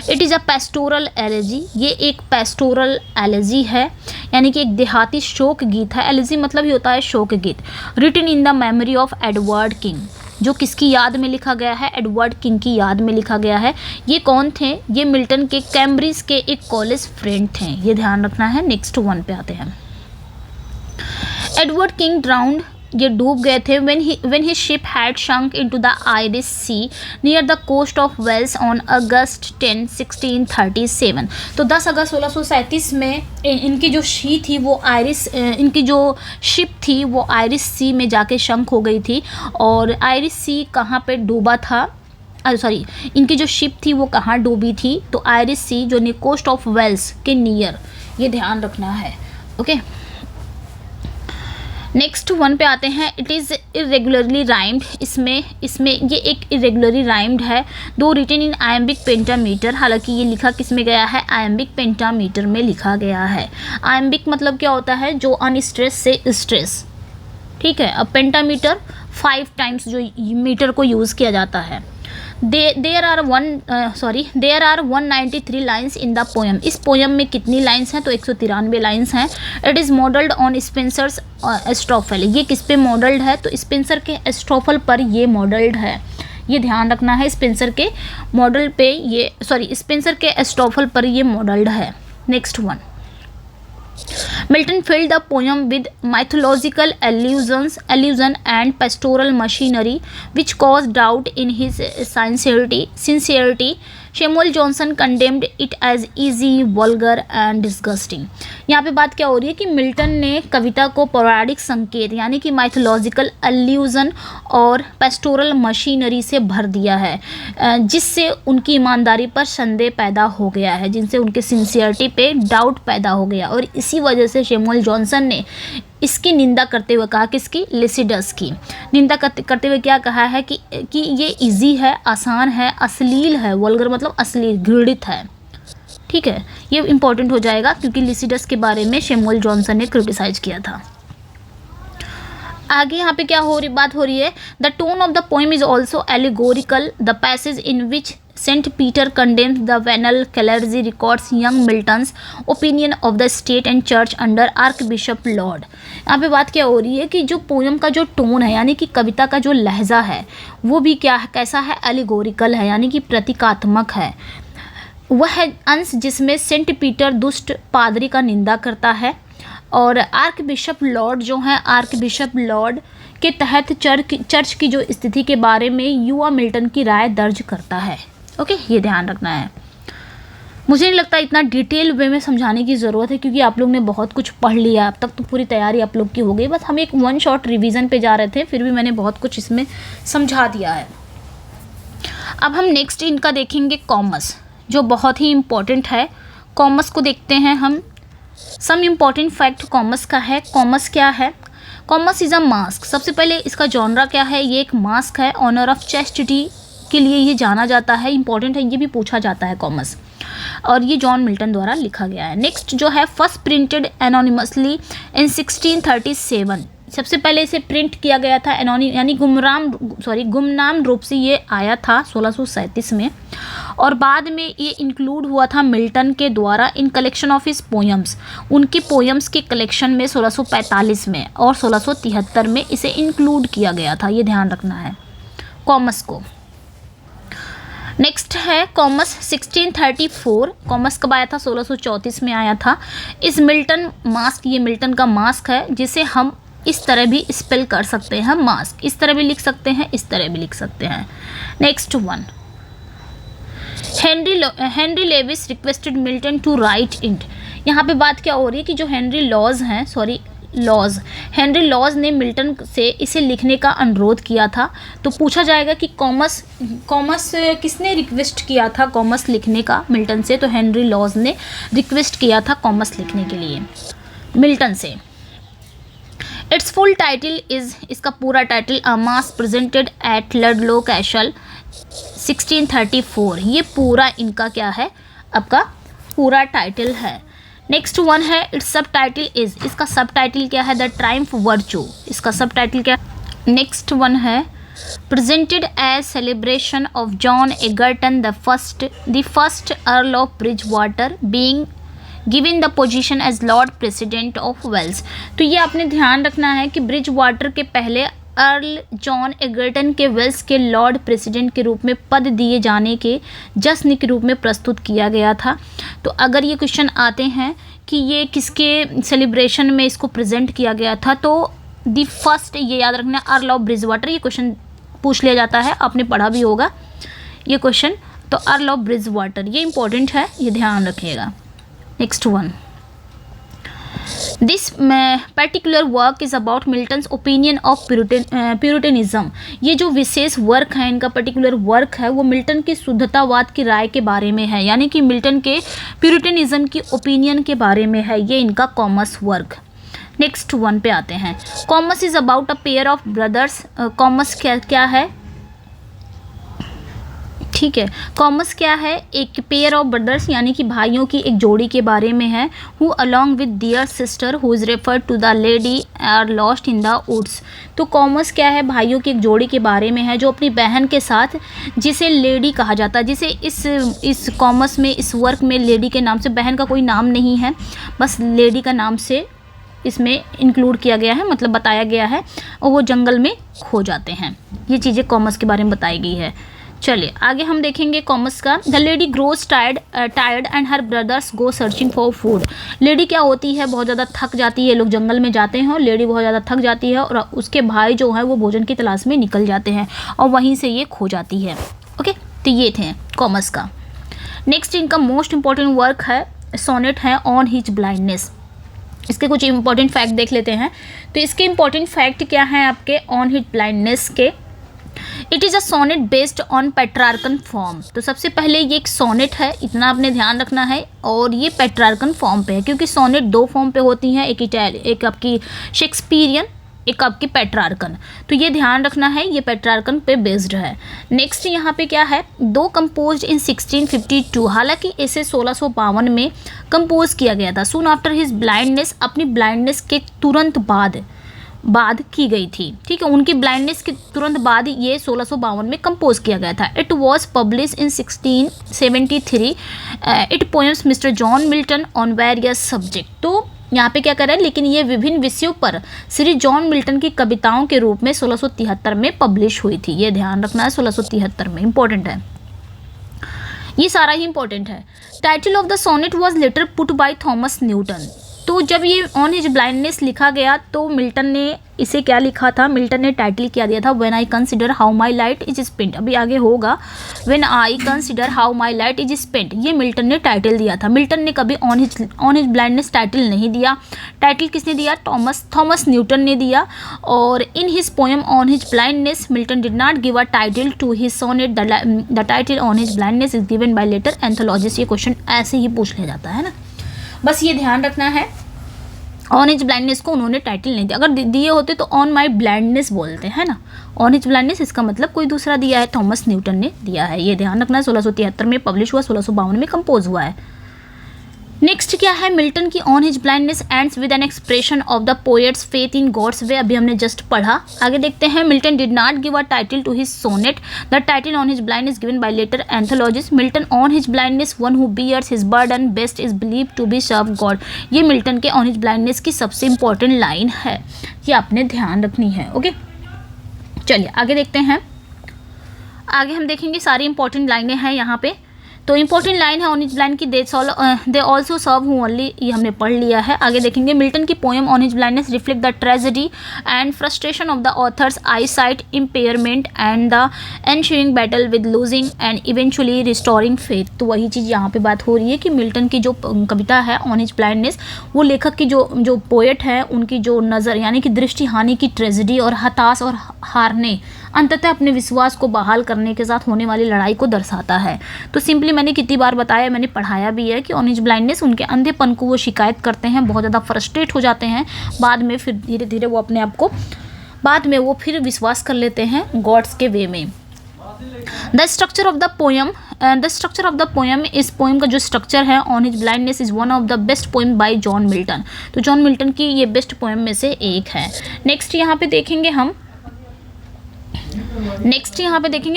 It is a pastoral elegy, ये एक पेस्टोरल एलेजी है, यानी कि एक देहाती शोक गीत है। एलेजी मतलब ही होता है शोक गीत। Written in the memory of Edward King, जो किसकी याद में लिखा गया है? एडवर्ड किंग की याद में लिखा गया है। ये कौन थे? ये मिल्टन के कैम्ब्रिज के एक कॉलेज फ्रेंड थे, ये ध्यान रखना है। नेक्स्ट वन पे आते हैं, एडवर्ड किंग ड्राउंड ये डूब गए थे when his ship had sunk into the Irish Sea near the coast of Wales on August 10, 1637। तो 10 अगस्त 1637 में इनकी जो इनकी जो शिप थी वो आयरिश सी में जाके शंक हो गई थी। और आयरिश सी कहाँ पे डूबा था, इनकी जो शिप थी वो कहाँ डूबी थी, तो आयरिश सी जो कोस्ट ऑफ वेल्स के नियर, ये ध्यान रखना है। ओके, नेक्स्ट वन पे आते हैं। It is irregularly rhymed. इसमें ये एक इरेगुलरली राइम्ड है, दो रिटन इन आयम्बिक पेंटामीटर। हालांकि ये लिखा किस में गया है, आयम्बिक पेंटामीटर में लिखा गया है। आयम्बिक मतलब क्या होता है, जो अनस्ट्रेस से स्ट्रेस, ठीक है। अब पेंटामीटर 5 टाइम्स जो मीटर को यूज़ किया जाता है। There are 193 lines in the poem. इस पोएम में कितनी लाइन्स हैं, तो 193 लाइन्स हैं। It is modelled on Spenser's Astrophel. ये किस पे मॉडल्ड है, तो स्पेंसर के एस्ट्रोफल पर ये मॉडल्ड है। ये ध्यान रखना है, स्पेंसर के मॉडल पे स्पेंसर के एस्ट्रोफल पर ये मॉडल्ड है। Next one, Milton filled the poem with mythological allusion and pastoral machinery, which caused doubt in his sincerity. Samuel Johnson condemned it as easy, vulgar and disgusting। यहाँ पे बात क्या हो रही है कि मिल्टन ने कविता को पौराणिक संकेत यानी कि माइथोलॉजिकल एल्यूजन और पेस्टोरल मशीनरी से भर दिया है, जिससे उनकी ईमानदारी पर संदेह पैदा हो गया है, जिनसे उनके सिंसियरिटी पे डाउट पैदा हो गया। और इसी वजह से सैमुअल जॉनसन ने इसकी निंदा करते हुए कहा, किसकी, लिसिडस की निंदा करते हुए क्या कहा है कि ये इजी है, आसान है, अश्लील है। वल्गर मतलब अश्लील, घृणित है, ठीक है। ये इंपॉर्टेंट हो जाएगा क्योंकि लिसिडस के बारे में सैमुअल जॉनसन ने क्रिटिसाइज किया था। आगे यहाँ पे क्या बात हो रही है, the tone of the poem is also allegorical. The passage in which St. Peter condemns the venal clergy records young Milton's opinion of the state and church under Archbishop Laud। यहाँ पे बात क्या हो रही है कि जो पोएम का जो टोन है यानी कि कविता का जो लहजा है वो भी कैसा है, एलिगोरिकल है यानी कि प्रतीकात्मक है। वह अंश जिसमें सेंट पीटर दुष्ट पादरी का निंदा करता है और आर्कबिशप लॉर्ड जो है, आर्कबिशप लॉर्ड के तहत चर्च की जो स्थिति के बारे में युवा मिल्टन की राय दर्ज करता है। ओके, ये ध्यान रखना है। मुझे नहीं लगता इतना डिटेल वे में समझाने की ज़रूरत है क्योंकि आप लोग ने बहुत कुछ पढ़ लिया, अब तक तो पूरी तैयारी आप लोग की हो गई। बस हम एक 1 शॉट रिवीजन पे जा रहे थे, फिर भी मैंने बहुत कुछ इसमें समझा दिया है। अब हम नेक्स्ट इनका देखेंगे कॉमर्स, जो बहुत ही इम्पोर्टेंट है। कॉमर्स को देखते हैं हम। सम इम्पॉर्टेंट फैक्ट कॉमर्स का है। कॉमर्स क्या है, कॉमर्स इज़ अ मास्क। सबसे पहले इसका जॉनरा क्या है, ये एक मास्क है। ऑनर ऑफ चैस्टिटी के लिए ये जाना जाता है, इंपॉर्टेंट है, ये भी पूछा जाता है कॉमर्स। और ये जॉन मिल्टन द्वारा लिखा गया है। नेक्स्ट जो है, फर्स्ट प्रिंटेड एनोनिमसली इन 1637। सबसे पहले इसे प्रिंट किया गया था यानी गुमनाम रूप से ये आया था 1637 में। और बाद में ये इंक्लूड हुआ था मिल्टन के द्वारा इन कलेक्शन ऑफ हिज पोएम्स, उनकी पोएम्स के कलेक्शन में 1645 में, और 1673 में इसे इंक्लूड किया गया था। ये ध्यान रखना है कॉमर्स को। नेक्स्ट है कॉमर्स 1634। कॉमर्स कब आया था, 1634 में आया था। इस मिल्टन मास्क, ये मिल्टन का मास्क है जिसे हम इस तरह भी स्पेल कर सकते हैं, मास्क इस तरह भी लिख सकते हैं, इस तरह भी लिख सकते हैं। Next one, Henry Lewis requested Milton to write it. यहाँ पे बात क्या हो रही है कि जो हेनरी लॉज ने मिल्टन से इसे लिखने का अनुरोध किया था। तो पूछा जाएगा कि कॉमर्स किसने रिक्वेस्ट किया था कॉमर्स लिखने का मिल्टन से, तो हेनरी लॉज ने रिक्वेस्ट किया था कॉमर्स लिखने के लिए मिल्टन से। इट्स फुल टाइटल इज़, इसका पूरा टाइटल, अ मास प्रेजेंटेड एट लडलो कैसल 1634। ये पूरा इनका क्या है, आपका पूरा टाइटल है। नेक्स्ट वन है, इट्स सब टाइटल इज़, इसका सब टाइटल क्या है, द ट्रायम्फ वर्चू, इसका सब टाइटल क्या। नेक्स्ट वन है, presented as celebration of John Egerton the first Earl of Bridgewater being given the position as Lord President of Wales. तो ये आपने ध्यान रखना है कि ब्रिज वाटर के पहले अर्ल जॉन एगर्टन के वेल्स के लॉर्ड प्रेसिडेंट के रूप में पद दिए जाने के जश्न के रूप में प्रस्तुत किया गया था। तो अगर ये क्वेश्चन आते हैं कि ये किसके सेलिब्रेशन में इसको प्रेजेंट किया गया था, तो द फर्स्ट, ये याद रखना, अर्ल ऑफ ब्रिजवाटर, ये क्वेश्चन पूछ लिया जाता है, आपने पढ़ा भी होगा ये क्वेश्चन। तो अर्ल ऑफ ब्रिजवाटर ये इंपॉर्टेंट है, ये ध्यान रखिएगा। Next one, this particular work is about Milton's opinion of puritanism. ये जो विशेष वर्क है, इनका पर्टिकुलर वर्क है, वो मिल्टन की शुद्धतावाद की राय के बारे में है, यानी कि मिल्टन के प्यूरिटनिज्म की ओपिनियन के बारे में है ये इनका कॉमर्स वर्क। नेक्स्ट वन पे आते हैं, commerce is about a pair of brothers. Commerce क्या है, ठीक है, कॉमर्स क्या है, एक पेयर ऑफ ब्रदर्स यानी कि भाइयों की एक जोड़ी के बारे में है, who along with their sister who is referred to the lady are lost in the woods. तो कॉमर्स क्या है, भाइयों की एक जोड़ी के बारे में है जो अपनी बहन के साथ, जिसे लेडी कहा जाता है, जिसे इस कॉमर्स में, इस वर्क में लेडी के नाम से, बहन का कोई नाम नहीं है, बस लेडी का नाम से इसमें इंक्लूड किया गया है, मतलब बताया गया है, और वो जंगल में खो जाते हैं। ये चीज़ें कॉमर्स के बारे में बताई गई है। चलिए आगे हम देखेंगे कॉमर्स का। The lady grows tired and her brothers go searching for food. Lady क्या होती है, बहुत ज़्यादा थक जाती है, लोग जंगल में जाते हैं और लेडी बहुत ज़्यादा थक जाती है और उसके भाई जो है वो भोजन की तलाश में निकल जाते हैं और वहीं से ये खो जाती है। ओके, तो ये थे कॉमर्स का। नेक्स्ट इनका मोस्ट इंपॉर्टेंट वर्क है, सोनेट है ऑन हिज ब्लाइंडनेस। इसके कुछ इंपॉर्टेंट फैक्ट देख लेते हैं। तो इसके इंपॉर्टेंट फैक्ट क्या हैं आपके ऑन हिज ब्लाइंडनेस के। It is a sonnet based on Petrarchan form. तो सबसे पहले ये एक सोनेट है, इतना आपने ध्यान रखना है, और ये पेट्रार्कन फॉर्म पे है, क्योंकि सोनेट दो फॉर्म पे होती हैं, एक आपकी शेक्सपियरियन, एक आपकी पेट्रार्कन। तो ये ध्यान रखना है, ये पेट्रार्कन पे बेस्ड है। नेक्स्ट यहाँ पे क्या है, दो कंपोज्ड इन 1652, हालांकि इसे 1652 में कंपोज किया गया था। सून आफ्टर हिज ब्लाइंडनेस, अपनी ब्लाइंडनेस के तुरंत बाद की गई थी, ठीक है, उनकी ब्लाइंडनेस के तुरंत बाद ये 1652 में कंपोज किया गया था। It was publish in 1673। It poems mister John Milton on various subject. तो यहाँ पे क्या करें, लेकिन ये विभिन्न विषयों पर श्री जॉन मिल्टन की कविताओं के रूप में 1673 में पब्लिश हुई थी। ये ध्यान रखना है, 1673 में, इंपॉर्टेंट है, ये सारा ही इंपॉर्टेंट है। Title of the sonnet was later put by Thomas Newton. तो जब ये ऑन हिज ब्लाइंडनेस लिखा गया तो मिल्टन ने इसे क्या लिखा था, मिल्टन ने टाइटल क्या दिया था, when I consider how my light is spent. अभी आगे होगा, when I consider how my light is spent, ये मिल्टन ने टाइटल दिया था। मिल्टन ने कभी ऑन हिज ब्लाइंडनेस टाइटल नहीं दिया। टाइटल किसने दिया, थॉमस न्यूटन ने दिया। और in his poem on his blindness Milton did not give a title to his sonnet. The title on his blindness is given by later anthologist. ये question ऐसे ही पूछ लिया जाता है ना, बस ये ध्यान रखना है। ऑन हिज ब्लाइंडनेस को उन्होंने टाइटल नहीं दिया, अगर दिए होते तो ऑन माई ब्लाइंडनेस बोलते हैं ना। ऑन हिज ब्लाइंडनेस इसका मतलब कोई दूसरा दिया है, थॉमस न्यूटन ने दिया है, ये ध्यान रखना है। 1673 में पब्लिश हुआ, 1652 में कंपोज हुआ है। नेक्स्ट क्या है, मिल्टन की on his blindness ends with an expression of the poet's faith in God's way. अभी हमने जस्ट पढ़ा, आगे देखते हैं। Milton did not give a title to his sonnet. The title on his blindness given by later anthologist. Milton on his blindness, one who bears his burden best is believe to be serve God. ये Milton के on his blindness की सबसे important line है, ये आपने ध्यान रखनी है। ओके, चलिए आगे देखते हैं। आगे हम देखेंगे, सारी इंपॉर्टेंट लाइनें हैं यहाँ पे। तो इंपॉर्टेंट लाइन है ऑन हिज ब्लाइंड की, they also serve who only, ये हमने पढ़ लिया है। आगे देखेंगे, मिल्टन की poem on his blindness reflect the tragedy and frustration of the author's eyesight impairment and the ensuing battle with losing and eventually restoring faith. तो वही चीज़ यहाँ पे बात हो रही है कि मिल्टन की जो कविता है ऑन हिज ब्लाइंडनेस, वो लेखक की जो पोएट है उनकी जो नज़र यानी कि दृष्टि हानि की ट्रेजेडी और हताश और हारने, अंततः अपने विश्वास को बहाल करने के साथ होने वाली लड़ाई को दर्शाता है। तो सिंपली मैंने कितनी बार बताया, मैंने पढ़ाया भी है कि ऑन हिज ब्लाइंडनेस, उनके अंधेपन को वो शिकायत करते हैं, बहुत ज़्यादा फ्रस्ट्रेट हो जाते हैं, बाद में फिर धीरे धीरे वो अपने आप को, बाद में वो फिर विश्वास कर लेते हैं गॉड्स के वे में। The structure of the poem, इस पोएम का जो स्ट्रक्चर है on his blindness is one of the best poem by John Milton. तो जॉन मिल्टन की ये बेस्ट पोएम में से एक है। नेक्स्ट यहाँ पे देखेंगे हम,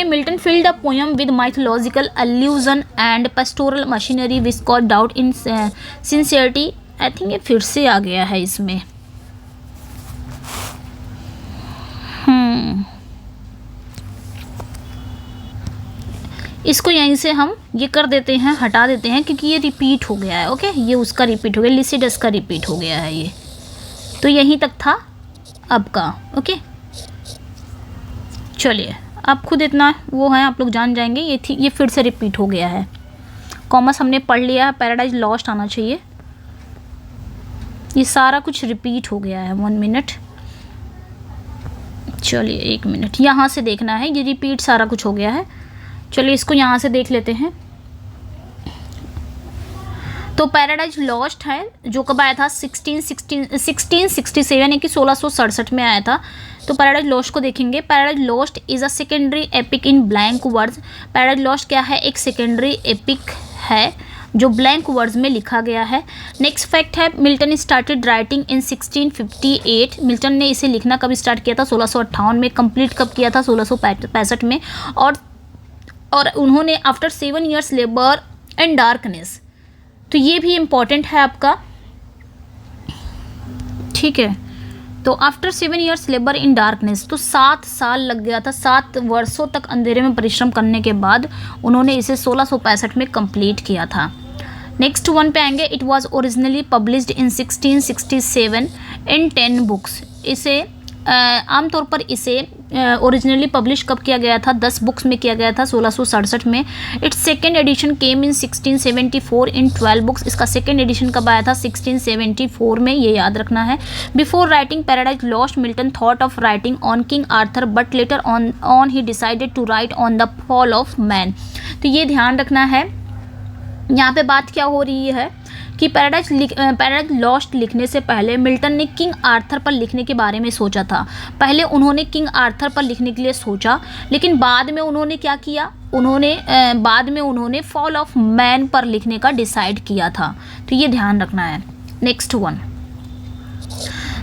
Milton filled the poem with mythological allusion and pastoral machinery which caught doubt in sincerity. I think ये फिर से आ गया है इसमें, इसको यहीं से हम ये कर देते हैं, हटा देते हैं, क्योंकि ये रिपीट हो गया है। ओके, ये उसका रिपीट हो गया, लिसिडस का रिपीट हो गया है ये, तो यहीं तक था, अब का। ओके, चलिए अब खुद इतना वो है, आप लोग जान जाएंगे। ये फिर से रिपीट हो गया है। कॉमर्स हमने पढ़ लिया है, पैराडाइज लॉस्ट आना चाहिए। ये सारा कुछ रिपीट हो गया है। 1 मिनट, चलिए 1 मिनट, यहाँ से देखना है। ये रिपीट सारा कुछ हो गया है। चलिए इसको यहाँ से देख लेते हैं। तो पैराडाइज लॉस्ट है जो कब आया था, 1667 यानी कि 1667 में आया था। तो पैराडाइज लॉस्ट को देखेंगे। Paradise lost is a secondary epic in blank words. Paradise lost क्या है, एक सेकेंडरी एपिक है जो ब्लैंक वर्ड्स में लिखा गया है। नेक्स्ट फैक्ट है, Milton started writing in 1658। Milton ने इसे लिखना कब स्टार्ट किया था, 1658 में। कंप्लीट कब किया था, 1665 में। और उन्होंने after 7 years labour and darkness, तो ये भी इम्पॉर्टेंट है आपका, ठीक है। तो after 7 years labour in darkness, तो 7 साल लग गया था, 7 वर्षों तक अंधेरे में परिश्रम करने के बाद उन्होंने इसे 1665 में कंप्लीट किया था। नेक्स्ट वन पे आएंगे। It was originally published in 1667 in 10 books. इसे आमतौर पर इसे ओरिजिनली पब्लिश कब किया गया था, 10 बुक्स में किया गया था 1667 में। Its second edition came in 1674 in 12 books. इसका सेकेंड एडिशन कब आया था, 1674 में, ये याद रखना है। Before writing Paradise Lost, Milton thought of writing on King Arthur, but later on he decided to write on the fall of man. तो ये ध्यान रखना है। यहाँ पे बात क्या हो रही है कि पैराडाइज लॉस्ट लिखने से पहले मिल्टन ने किंग आर्थर पर लिखने के बारे में सोचा था। पहले उन्होंने किंग आर्थर पर लिखने के लिए सोचा, लेकिन बाद में उन्होंने क्या किया, बाद में उन्होंने फॉल ऑफ मैन पर लिखने का डिसाइड किया था। तो ये ध्यान रखना है। Next one,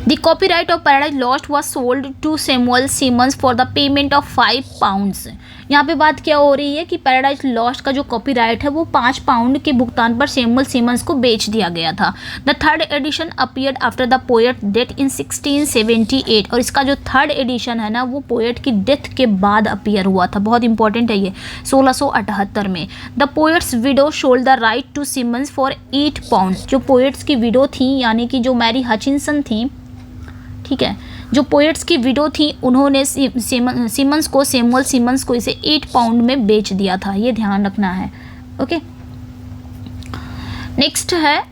the copyright of paradise Lost was sold to Samuel Simmons for the payment of 5 pounds। यहाँ पे बात क्या हो रही है कि पैराडाइज लॉस्ट का जो कॉपीराइट है वो 5 पाउंड के भुगतान पर सैमुअल सीमंस को बेच दिया गया था। The third edition appeared after the poet death in 1678। और इसका जो थर्ड एडिशन है ना, वो पोएट की डेथ के बाद अपीयर हुआ था। बहुत इंपॉर्टेंट है ये, 1678 में। The poet's widow sold the right to Simmons for 8 pounds। जो पोएट्स की विडो थी, यानी कि जो मैरी हचिनसन थी, ठीक है, जो पोएट्स की विडो थी, उन्होंने सीमंस को, सैमुअल सीमंस को इसे 8 पाउंड में बेच दिया था। ये ध्यान रखना है। ओके, नेक्स्ट है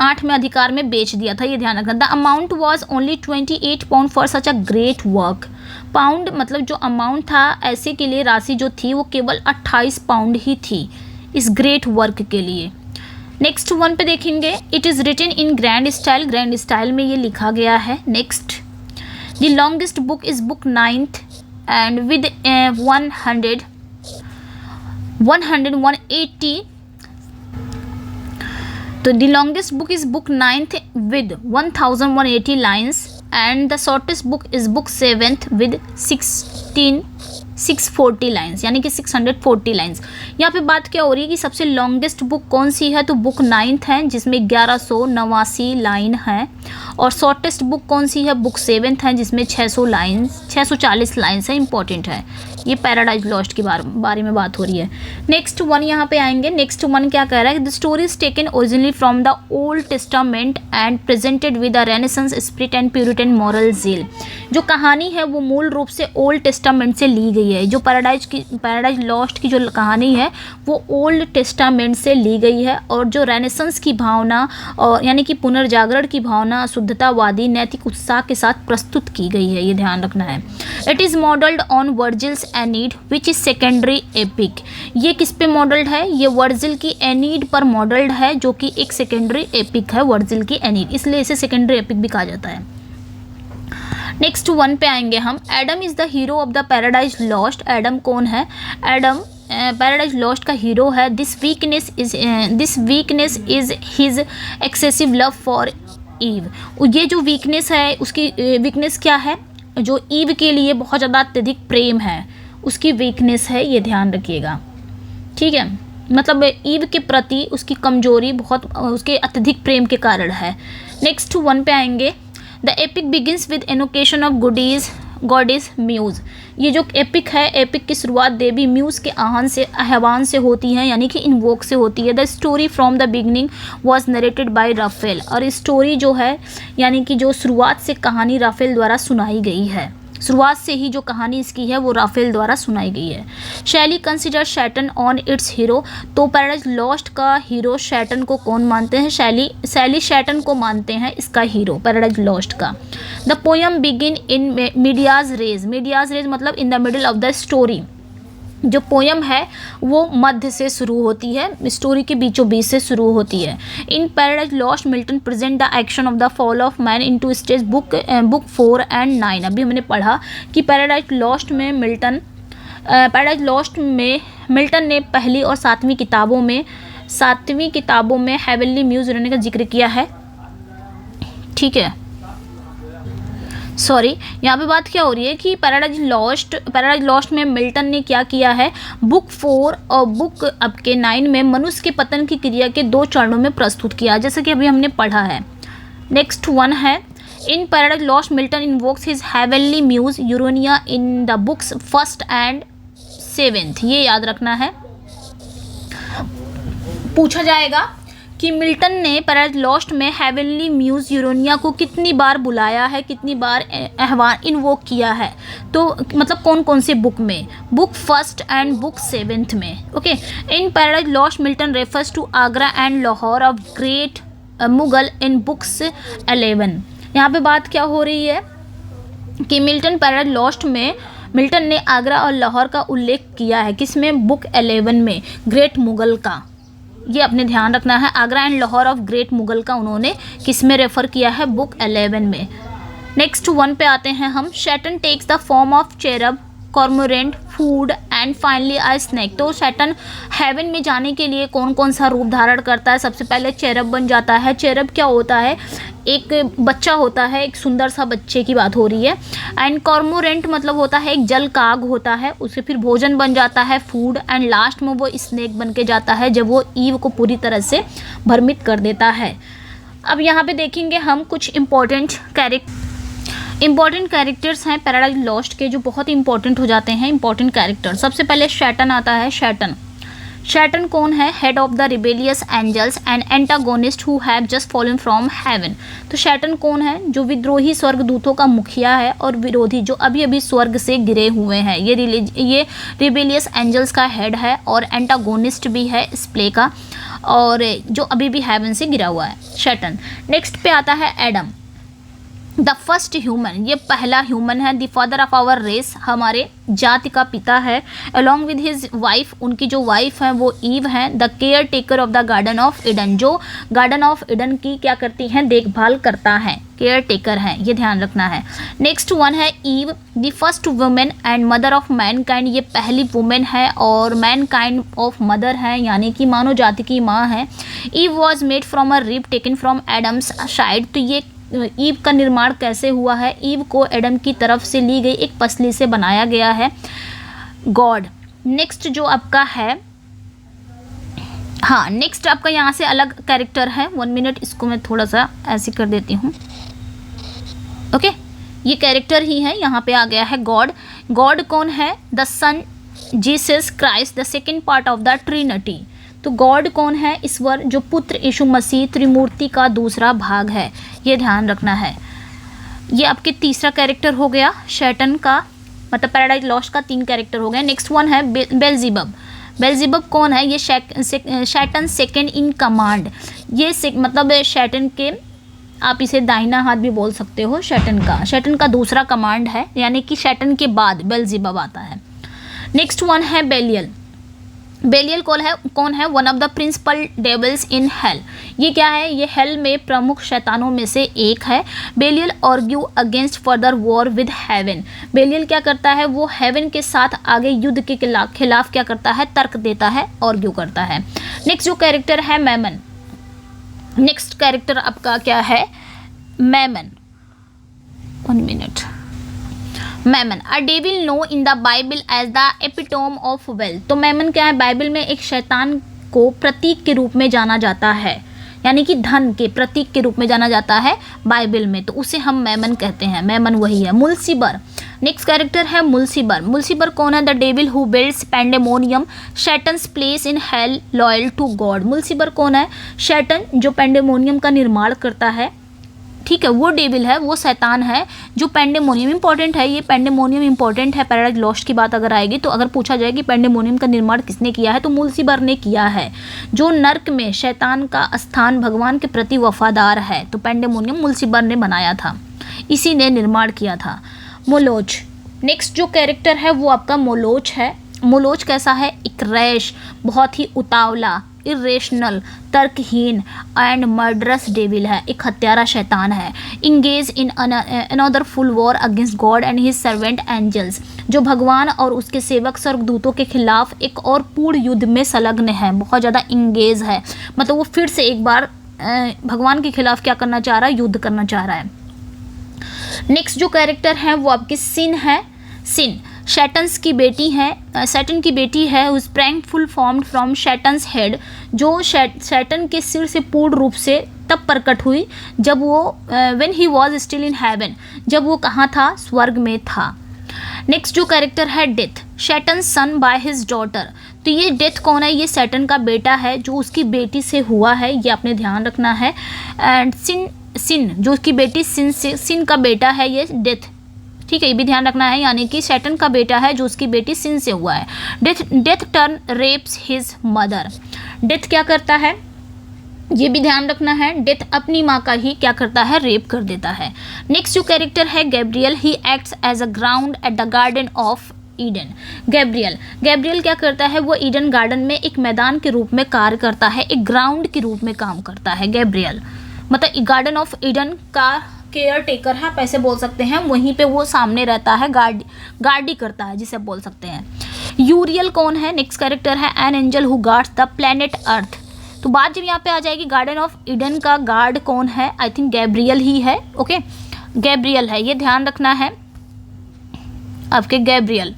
8वें अधिकार में बेच दिया था, ये ध्यान रखना। The amount was only 28 pound for such a great work. Pound मतलब जो अमाउंट था, ऐसे के लिए राशि जो थी वो केवल 28 पाउंड ही थी इस ग्रेट वर्क के लिए। नेक्स्ट वन पे देखेंगे। It is written in grand style. Grand style में ये लिखा गया है। Next, the longest book is book 9th and with 180। तो the longest book is book 9th with 1180 lines and the shortest book is book 7th with 640 lines, यानी कि 640 lines. यहाँ पे बात क्या हो रही है कि सबसे लॉन्गेस्ट बुक कौन सी है, तो बुक 9th है जिसमें 1189 लाइन है। और शॉर्टेस्ट बुक कौन सी है, बुक 7th है जिसमें 640 लाइन्स है। इंपॉर्टेंट है ये, पैराडाइज लॉस्ट के बारे में बात हो रही है। नेक्स्ट वन यहाँ पे आएंगे। नेक्स्ट वन क्या कह रहा है, the story is taken originally from the old testament and presented with a renaissance spirit and Puritan moral zeal। जो कहानी है वो मूल रूप से ओल्ड टेस्टामेंट से ली गई है। जो पैराडाइज लॉस्ट की जो कहानी है वो ओल्ड टेस्टामेंट से ली गई है, और जो रेनेसेंस की भावना, और यानी कि पुनर्जागरण की भावना, शुद्धतावादी नैतिक उत्साह के साथ प्रस्तुत की गई है। ये ध्यान रखना है। It is modelled on वर्जिल्स एनीड which is secondary epic. ये किस पे मॉडल्ड है, ये वर्जिल की एनीड पर मॉडल्ड है, जो कि एक सेकेंडरी एपिक है, वर्जिल की एनीड, इसलिए इसे सेकेंडरी एपिक भी कहा जाता है। नेक्स्ट वन पे आएंगे हम। Adam is the hero of the Paradise Lost. Adam कौन है, एडम पैराडाइज लॉस्ट का हीरो है। This weakness is his excessive love for Eve. ये जो वीकनेस है, उसकी वीकनेस क्या है, जो ईव के लिए बहुत ज़्यादा अत्यधिक प्रेम है, उसकी वीकनेस है, ये ध्यान रखिएगा, ठीक है। मतलब ईव के प्रति उसकी कमजोरी बहुत उसके अत्यधिक प्रेम के कारण है। नेक्स्ट वन पे आएंगे। The epic begins with invocation of goodies goddess muse. ये जो एपिक है, एपिक की शुरुआत देवी म्यूज के आह्वान से होती है, यानी कि इन्वोक से होती है। The story from the beginning was narrated by Raphael. और स्टोरी जो है यानी कि जो शुरुआत से कहानी राफेल द्वारा सुनाई गई है, शुरुआत से ही जो कहानी इसकी है वो राफेल द्वारा सुनाई गई है। शैली consider Saturn on it's hero. तो पैराडाइज लॉस्ट का हीरो शैटन को कौन मानते हैं? शैली शैटन को मानते हैं इसका हीरो पैराडाइज लॉस्ट का। The poem begin in medias res. Medias res मतलब in the middle of the story. जो पोयम है वो मध्य से शुरू होती है, स्टोरी के बीचों बीच से शुरू होती है। In paradise Lost Milton present the action of the fall of man into stage. Book 4 and 9 अभी हमने पढ़ा कि पैराडाइज लॉस्ट में मिल्टन ने पहली और सातवीं किताबों में हेवनली म्यूज रहने का जिक्र किया है। ठीक है, सॉरी, यहाँ पे बात क्या हो रही है कि पैराडाइज लॉस्ट में मिल्टन ने क्या किया है, बुक 4 और बुक अब के 9 में मनुष्य के पतन की क्रिया के 2 चरणों में प्रस्तुत किया, जैसे कि अभी हमने पढ़ा है। नेक्स्ट वन है, in paradise Lost Milton invokes his heavenly muse Urania in the books 1st and 7th। ये याद रखना है, पूछा जाएगा कि मिल्टन ने पैराडाइज लॉस्ट में हेवनली म्यूज यूरेनिया को कितनी बार बुलाया है, कितनी बार आह्वान इन्वोक किया है। तो मतलब कौन कौन से बुक में, book 1st and book 7th में। Okay, in paradise Lost Milton refers to Agra and Lahore of great Mughal in books 11। यहाँ पे बात क्या हो रही है कि मिल्टन पैराडाइज लॉस्ट में मिल्टन ने आगरा और लाहौर का उल्लेख किया है, किसमें, बुक 11 में, ग्रेट मुगल का। ये अपने ध्यान रखना है, Agra and Lahore of great Mughal का उन्होंने किस में रेफर किया है, बुक 11 में। नेक्स्ट वन पे आते हैं हम, Satan takes the form of cherub, cormorant, food and finally a snake. तो शैटन हेवन में जाने के लिए कौन कौन सा रूप धारण करता है? सबसे पहले चेरब बन जाता है। चेरब क्या होता है, एक बच्चा होता है, एक सुंदर सा बच्चे की बात हो रही है। एंड कॉर्मोरेंट मतलब होता है एक जल काग होता है, उसे फिर भोजन बन जाता है, फूड। एंड लास्ट में वो स्नेक बन के जाता है जब वो ईव को पूरी तरह से भ्रमित कर देता है। अब यहाँ पे देखेंगे हम कुछ इंपॉर्टेंट कैरेक्टर्स हैं पैराडाइज लॉस्ट के जो बहुत इंपॉर्टेंट हो जाते हैं। इंपॉर्टेंट कैरेक्टर, सबसे पहले शैटन आता है। शैटन कौन है? Head of the rebellious angels and antagonist who have just fallen from heaven. तो शैटन कौन है? जो विद्रोही स्वर्गदूतों का मुखिया है और विरोधी जो अभी अभी स्वर्ग से गिरे हुए हैं। ये रिबेलियस एंजल्स का हेड है और एंटागोनिस्ट भी है इस प्ले का, और जो अभी भी हेवन से गिरा हुआ है शैटन। नेक्स्ट पे आता है एडम, द फर्स्ट ह्यूमन। ये पहला ह्यूमन है। The father of our race, हमारे जाति का पिता है। अलॉन्ग विद हिज वाइफ, उनकी जो वाइफ है वो ईव है। The care taker of the garden of Eden, जो गार्डन ऑफ ईडन की क्या करती हैं, देखभाल करता है, केयर टेकर है, ये ध्यान रखना है। नेक्स्ट वन है Eve, the first women and mother of mankind. ये पहली वुमेन है और मैनकाइंड ऑफ मदर है, यानी कि मानव जाति की माँ है। Eve was made from a rib taken from Adam's side. तो ये ईव का निर्माण कैसे हुआ है? ईव को एडम की तरफ से ली गई एक पसली से बनाया गया है। गॉड। नेक्स्ट जो आपका है, हाँ नेक्स्ट आपका यहाँ से अलग कैरेक्टर है। 1 मिनट, इसको मैं थोड़ा सा ऐसे कर देती हूँ। ओके, ये कैरेक्टर ही है, यहाँ पे आ गया है गॉड। गॉड कौन है? The son Jesus Christ, the second part of the Trinity. तो गॉड कौन है? ईश्वर, जो पुत्र यीशु मसीह त्रिमूर्ति का दूसरा भाग है, ये ध्यान रखना है। ये आपके तीसरा कैरेक्टर हो गया शैटन का, मतलब पैराडाइज लॉस्ट का 3 कैरेक्टर हो गए। नेक्स्ट वन है बेल्जेबब। बेल्जेबब कौन है? ये शैटन सेकेंड इन कमांड। ये मतलब शैटन के, आप इसे दाहिना हाथ भी बोल सकते हो। शैटन का दूसरा कमांड है, यानी कि शैटन के बाद बेल्जेबब आता है। नेक्स्ट वन है बेलियल। बेलियल कौन है? One of the principal devils in hell. ये क्या है? ये हेल में प्रमुख शैतानों में से एक है। Belial argue against further war with heaven. Belial क्या करता है? वो हेवन के साथ आगे युद्ध के खिलाफ क्या करता है? तर्क देता है, आर्ग्यू करता है। नेक्स्ट जो कैरेक्टर है मैमन। नेक्स्ट कैरेक्टर आपका क्या है? Mammon. 1 minute. Mammon, a devil known in the Bible as the epitome of wealth. तो मैमन क्या है? बाइबल में एक शैतान को प्रतीक के रूप में जाना जाता है, यानी कि धन के प्रतीक के रूप में जाना जाता है बाइबल में, तो उसे हम मैमन कहते हैं। मैमन वही है। मुल्सिबर। नेक्स्ट कैरेक्टर है मुल्सिबर। मुल्सिबर कौन है? The devil who builds Pandemonium, Satan's place in hell, loyal to God. Mulciber कौन है? शैटन जो पेंडेमोनियम का निर्माण करता है, ठीक है, वो डेविल है, वो शैतान है जो पेंडेमोनियम, इंपॉर्टेंट है ये, पेंडेमोनियम इंपॉर्टेंट है। पैराडाइज लॉस्ट की बात अगर आएगी तो अगर पूछा जाए कि पेंडेमोनियम का निर्माण किसने किया है तो मुल्सिबर ने किया है, जो नर्क में शैतान का स्थान भगवान के प्रति वफादार है। तो पेंडेमोनियम मुल्सिबर ने बनाया था, इसी ने निर्माण किया था। मोलोच, नेक्स्ट जो कैरेक्टर है वो आपका मोलोच है। मोलोच कैसा है? एक रैश, बहुत ही उतावला, इरेशनल, तर्कहीन एंड मर्डरस डेविल है, एक हत्यारा शैतान है। Engage in another full war against God and his servant angels, जो भगवान और उसके सेवक स्वर्गदूतों के खिलाफ एक और पूर्ण युद्ध में संलग्न है, बहुत ज़्यादा इंगेज है, मतलब वो फिर से एक बार भगवान के खिलाफ क्या करना चाह रहा है? युद्ध करना चाह रहा है। नेक्स्ट जो कैरेक्टर है वो आपकी सिन है। सिन शैटन्स की बेटी है, सैटन की बेटी है। उस sprang full formed from Satan's head, जो शैटन के सिर से पूर्ण रूप से तब प्रकट हुई जब वो when he was still in heaven, जब वो कहाँ था? स्वर्ग में था। नेक्स्ट जो कैरेक्टर है death, Satan son by his daughter. तो ये डेथ कौन है? ये सैटन का बेटा है जो उसकी बेटी से हुआ है, ये आपने ध्यान रखना है। एंड सिन जो उसकी बेटी सिन का बेटा है ये डेथ, ठीक है, ये भी ध्यान रखना है, यानी कि सैटन का बेटा है जो उसकी बेटी सिन से हुआ है। Death turn rapes his mother. Death क्या करता है? ये भी ध्यान रखना है, डेथ अपनी माँ का ही क्या करता है? रेप कर देता है। नेक्स्ट जो कैरेक्टर है Gabriel, he acts as a ground at the garden of Eden. Gabriel क्या करता है? वो ईडन गार्डन में एक मैदान के रूप में कार्य करता है, एक ग्राउंड के रूप में काम करता है गैब्रियल, मतलब गार्डन ऑफ ईडन का केयर टेकर है, आप ऐसे बोल सकते हैं, वहीं पे वो सामने रहता है, गार्डी करता है, जिसे बोल सकते हैं। यूरियल कौन है? नेक्स्ट कैरेक्टर है an angel who guards the planet earth. तो बात जब यहाँ पे आ जाएगी गार्डन ऑफ ईडन का गार्ड कौन है? आई थिंक गैब्रियल ही है, ओके, गैब्रियल है, ये ध्यान रखना है आपके, गैब्रियल।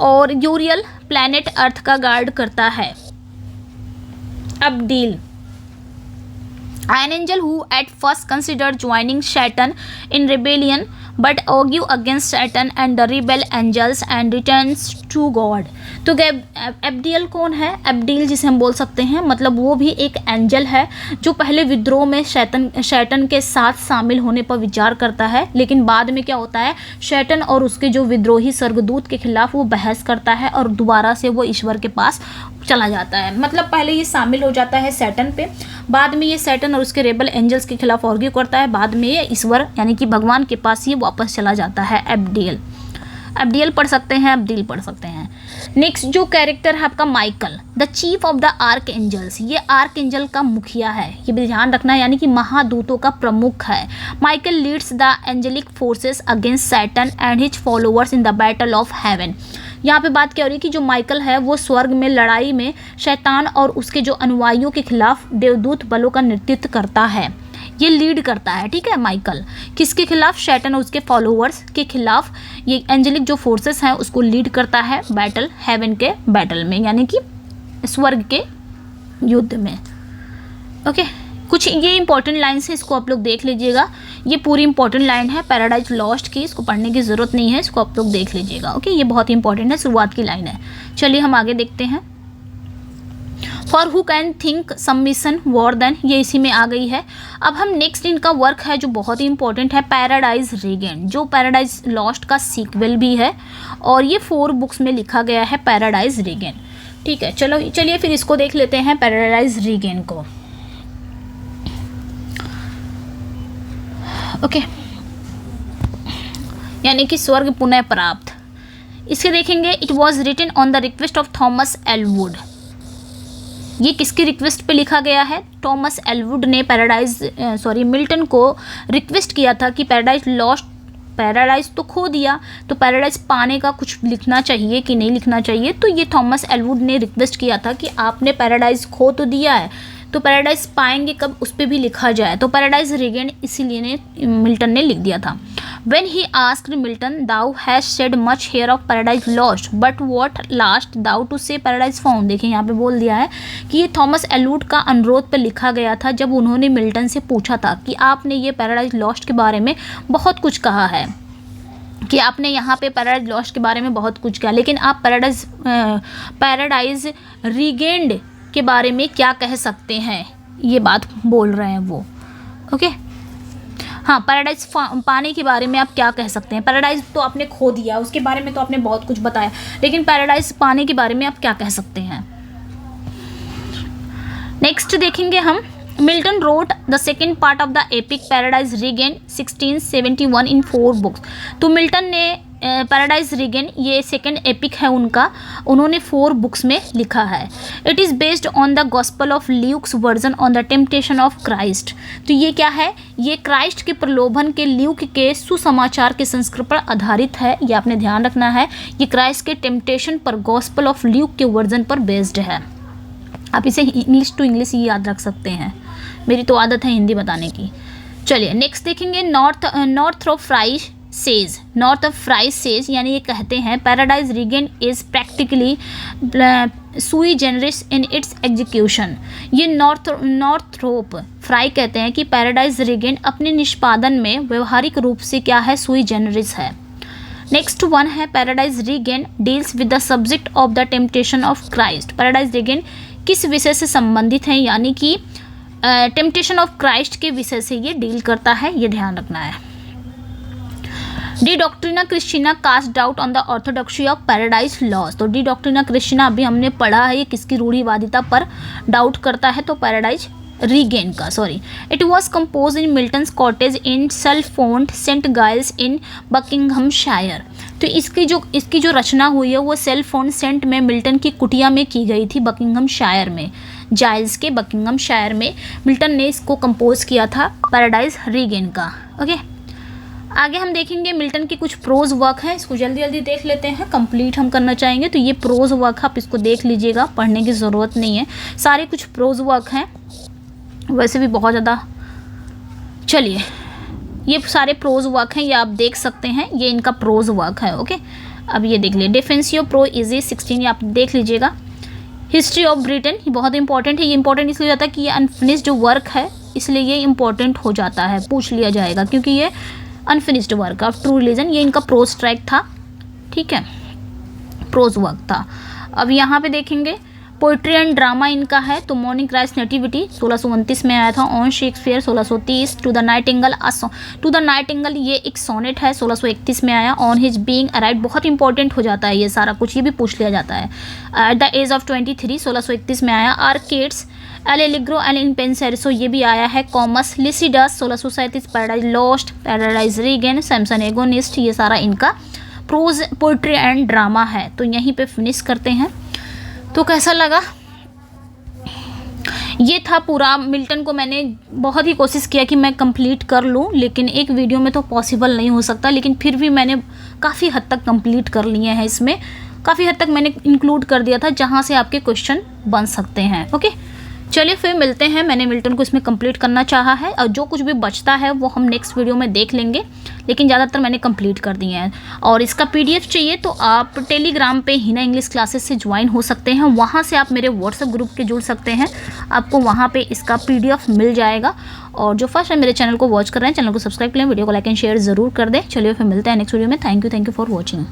और यूरियल प्लेनेट अर्थ का गार्ड करता है। अब्दील, an angel who at first considered joining Saturn in rebellion but argued against Saturn and the rebel angels and returns to God। तो अब्दील कौन है? अब्दील जिसे हम बोल सकते हैं, मतलब वो भी एक एंजल है जो पहले विद्रोह में शैटन के साथ शामिल होने पर विचार करता है, लेकिन बाद में क्या होता है? शैटन और उसके जो विद्रोही स्वर्गदूत के खिलाफ वो बहस करता है और दोबारा से वो ईश्वर के पास चला जाता है। मतलब पहले ये शामिल हो जाता है सैटर्न पे, बाद में ये सैटर्न और उसके रेबल एंजल्स के खिलाफ आर्ग्यू करता है, बाद में ये ईश्वर यानी कि भगवान के पास ये वापस चला जाता है। अब्दील पढ़ सकते हैं, अब्दील पढ़ सकते हैं। नेक्स्ट जो कैरेक्टर है आपका Michael, the chief of the arch angels, ये आर्क एंजल का मुखिया है, ये भी ध्यान रखना है, यानी कि महादूतों का प्रमुख है। Michael leads the angelic forces against Satan and his followers in the battle of heaven. यहाँ पे बात क्या हो रही है कि जो माइकल है वो स्वर्ग में लड़ाई में शैतान और उसके जो अनुयायियों के खिलाफ देवदूत बलों का नेतृत्व करता है, ये लीड करता है, ठीक है। माइकल किसके खिलाफ? शैटन और उसके फॉलोअर्स के खिलाफ ये एंजेलिक जो फोर्सेस हैं उसको लीड करता है बैटल, हेवन के बैटल में, यानी कि स्वर्ग के युद्ध में। ओके, कुछ ये इंपॉर्टेंट लाइन्स हैं, इसको आप लोग देख लीजिएगा, ये पूरी इंपॉर्टेंट लाइन है पैराडाइज लॉस्ट की, इसको पढ़ने की ज़रूरत नहीं है, इसको आप लोग देख लीजिएगा। ओके, ये बहुत ही इंपॉर्टेंट है, शुरुआत की लाइन है। चलिए हम आगे देखते हैं। For who can think submission war then, ये इसी में आ गई है। अब हम नेक्स्ट इनका वर्क है जो बहुत ही इंपॉर्टेंट है, पैराडाइज रीगेन, जो पैराडाइज लॉस्ट का सीक्वल भी है और ये 4 बुक्स में लिखा गया है पैराडाइज रीगेन, ठीक है। चलिए फिर इसको देख लेते हैं पैराडाइज रीगेन को। ओके, यानी कि स्वर्ग पुनः प्राप्त, इसे देखेंगे। It was written on the request of Thomas Ellwood, ये किसकी रिक्वेस्ट पे लिखा गया है? थॉमस एलवुड ने मिल्टन को रिक्वेस्ट किया था कि पैराडाइज लॉस्ट, पैराडाइज तो खो दिया, तो पैराडाइज पाने का कुछ लिखना चाहिए कि नहीं लिखना चाहिए। तो ये थॉमस एलवुड ने रिक्वेस्ट किया था कि आपने पैराडाइज खो तो दिया है, तो पैराडाइज पाएंगे कब, उस पर भी लिखा जाए। तो पैराडाइज रीगेन इसीलिए मिल्टन ने लिख दिया था। When he asked Milton, thou hast said much here of paradise lost, but what last thou to say paradise found। देखिए यहाँ पे बोल दिया है कि ये थॉमस एलवुड का अनुरोध पर लिखा गया था जब उन्होंने मिल्टन से पूछा था कि आपने ये पैराडाइज लॉस्ट के बारे में बहुत कुछ कहा है, कि आपने यहाँ पे पैराडाइज लॉस्ट के बारे में बहुत कुछ किया, लेकिन आप पैराडाइज रीगेन्ड के बारे में क्या कह सकते हैं, ये बात बोल रहे हैं वो। ओके, हाँ, पैराडाइज पाने के बारे में आप क्या कह सकते हैं। पैराडाइज तो आपने खो दिया, उसके बारे में तो आपने बहुत कुछ बताया, लेकिन पैराडाइज पाने के बारे में आप क्या कह सकते हैं। नेक्स्ट देखेंगे हम, Milton wrote the second part of the epic paradise regain 1671 in 4 books. तो मिल्टन ने पैराडाइज रीगेन, ये सेकेंड एपिक है उनका, उन्होंने 4 बुक्स में लिखा है। It is based on the gospel of Luke's version on the temptation of Christ. तो ये क्या है, ये क्राइस्ट के प्रलोभन के ल्यूक के सुसमाचार के संस्कृत पर आधारित है, ये आपने ध्यान रखना है। ये क्राइस्ट के टेम्पटेशन पर गॉस्पल ऑफ ल्यूक के वर्जन पर बेस्ड है। आप इसे इंग्लिश टू इंग्लिश ही याद रख सकते हैं, मेरी तो आदत है हिंदी बताने की। चलिए नेक्स्ट देखेंगे, नॉर्थ ऑफ फ्राई सेज, यानी ये कहते हैं पैराडाइज रीगेन इज प्रैक्टिकली सुई जेनरिस इन इट्स एग्जीक्यूशन। ये नॉर्थरोप फ्राई कहते हैं कि पैराडाइज रीगेन अपने निष्पादन में व्यवहारिक रूप से क्या है, सुई जेनरिस है। नेक्स्ट वन है, paradise regain deals with the subject of the temptation of Christ. Paradise regain किस विषय से संबंधित है, यानी कि टेम्पटेशन ऑफ क्राइस्ट के विषय से ये डील करता है, ये ध्यान रखना है। De Doctrina Christiana cast doubt on the orthodoxy of Paradise Lost. तो डी डॉक्ट्रिना क्रिस्टिना अभी हमने पढ़ा है, ये किसकी रूढ़िवादिता पर डाउट करता है, तो पैराडाइज रीगेन का, sorry. It was compose in Milton's cottage in Chalfont St Giles in Buckinghamshire. तो इसकी जो रचना हुई है वो सेल्फोन्ट सेंट में मिल्टन की कुटिया में की गई थी, बकिंघमशायर में, जाइल्स के बकिंघमशायर में मिल्टन ने इसको कंपोज किया था, पैराडाइज रीगेन का। ओके, आगे हम देखेंगे मिल्टन के कुछ प्रोज वर्क हैं, इसको जल्दी जल्दी देख लेते हैं, कंप्लीट हम करना चाहेंगे। तो ये प्रोज वर्क आप इसको देख लीजिएगा, पढ़ने की ज़रूरत नहीं है, सारे कुछ प्रोज वर्क हैं, वैसे भी बहुत ज़्यादा। चलिए, ये सारे प्रोज वर्क हैं, ये आप देख सकते हैं, ये इनका प्रोज वर्क है। ओके, अब ये देख लीजिए, डिफेंसियो प्रो इजी 16, ये आप देख लीजिएगा। हिस्ट्री ऑफ ब्रिटेन, ये बहुत इंपॉर्टेंट है, ये इंपॉर्टेंट इसलिए हो जाता है कि ये अनफिनिश्ड वर्क है, इसलिए ये इंपॉर्टेंट हो जाता है, पूछ लिया जाएगा, क्योंकि ये unfinished work of true religion, ये इनका प्रोज ट्रैक था, ठीक है, प्रोज वर्क था। अब यहाँ पे देखेंगे पोइट्री एंड ड्रामा इनका है, तो मॉर्निंग क्राइस्ट नेटिविटी 1629 में आया था, on Shakespeare 1630, to the nightingale ये एक सोनेट है, 1631 में आया, ऑन हिज बीइंग अराइव्ड, बहुत इंपॉर्टेंट हो जाता है ये सारा कुछ, ये भी पूछ लिया जाता है। एट द एज ऑफ 23 1631 में आया, आर्केड्स एल एलिग्रो एल इन पेंसेरिसो ये भी आया है, commas Lycidas 1637, paradise lost, paradise regain, Samson agonist, ये सारा इनका प्रोज पोइट्री एंड ड्रामा है। तो यहीं पे फिनिश करते हैं। तो कैसा लगा, ये था पूरा मिल्टन को मैंने बहुत ही कोशिश किया कि मैं कंप्लीट कर लूँ, लेकिन एक वीडियो में तो पॉसिबल नहीं हो सकता, लेकिन फिर भी मैंने काफ़ी हद तक कंप्लीट कर लिए हैं, इसमें काफ़ी हद तक मैंने इंक्लूड कर दिया था जहाँ से आपके क्वेश्चन बन सकते हैं। ओके, चलिए फिर मिलते हैं। मैंने मिल्टन को इसमें कंप्लीट करना चाहा है, और जो कुछ भी बचता है वो हम नेक्स्ट वीडियो में देख लेंगे, लेकिन ज़्यादातर मैंने कंप्लीट कर दिए हैं। और इसका PDF चाहिए तो आप टेलीग्राम पे हिना इंग्लिश क्लासेस से ज्वाइन हो सकते हैं, वहाँ से आप मेरे व्हाट्सएप ग्रुप के जुड़ सकते हैं, आपको वहाँ पे इसका PDF मिल जाएगा। और जो फर्स्ट टाइम मेरे चैनल को वॉच कर रहे हैं, चैनल को सब्सक्राइब करें, वीडियो को लाइक एंड शेयर ज़रूर कर दें। चलिए फिर मिलते हैं नेक्स्ट वीडियो में। Thank you for watching.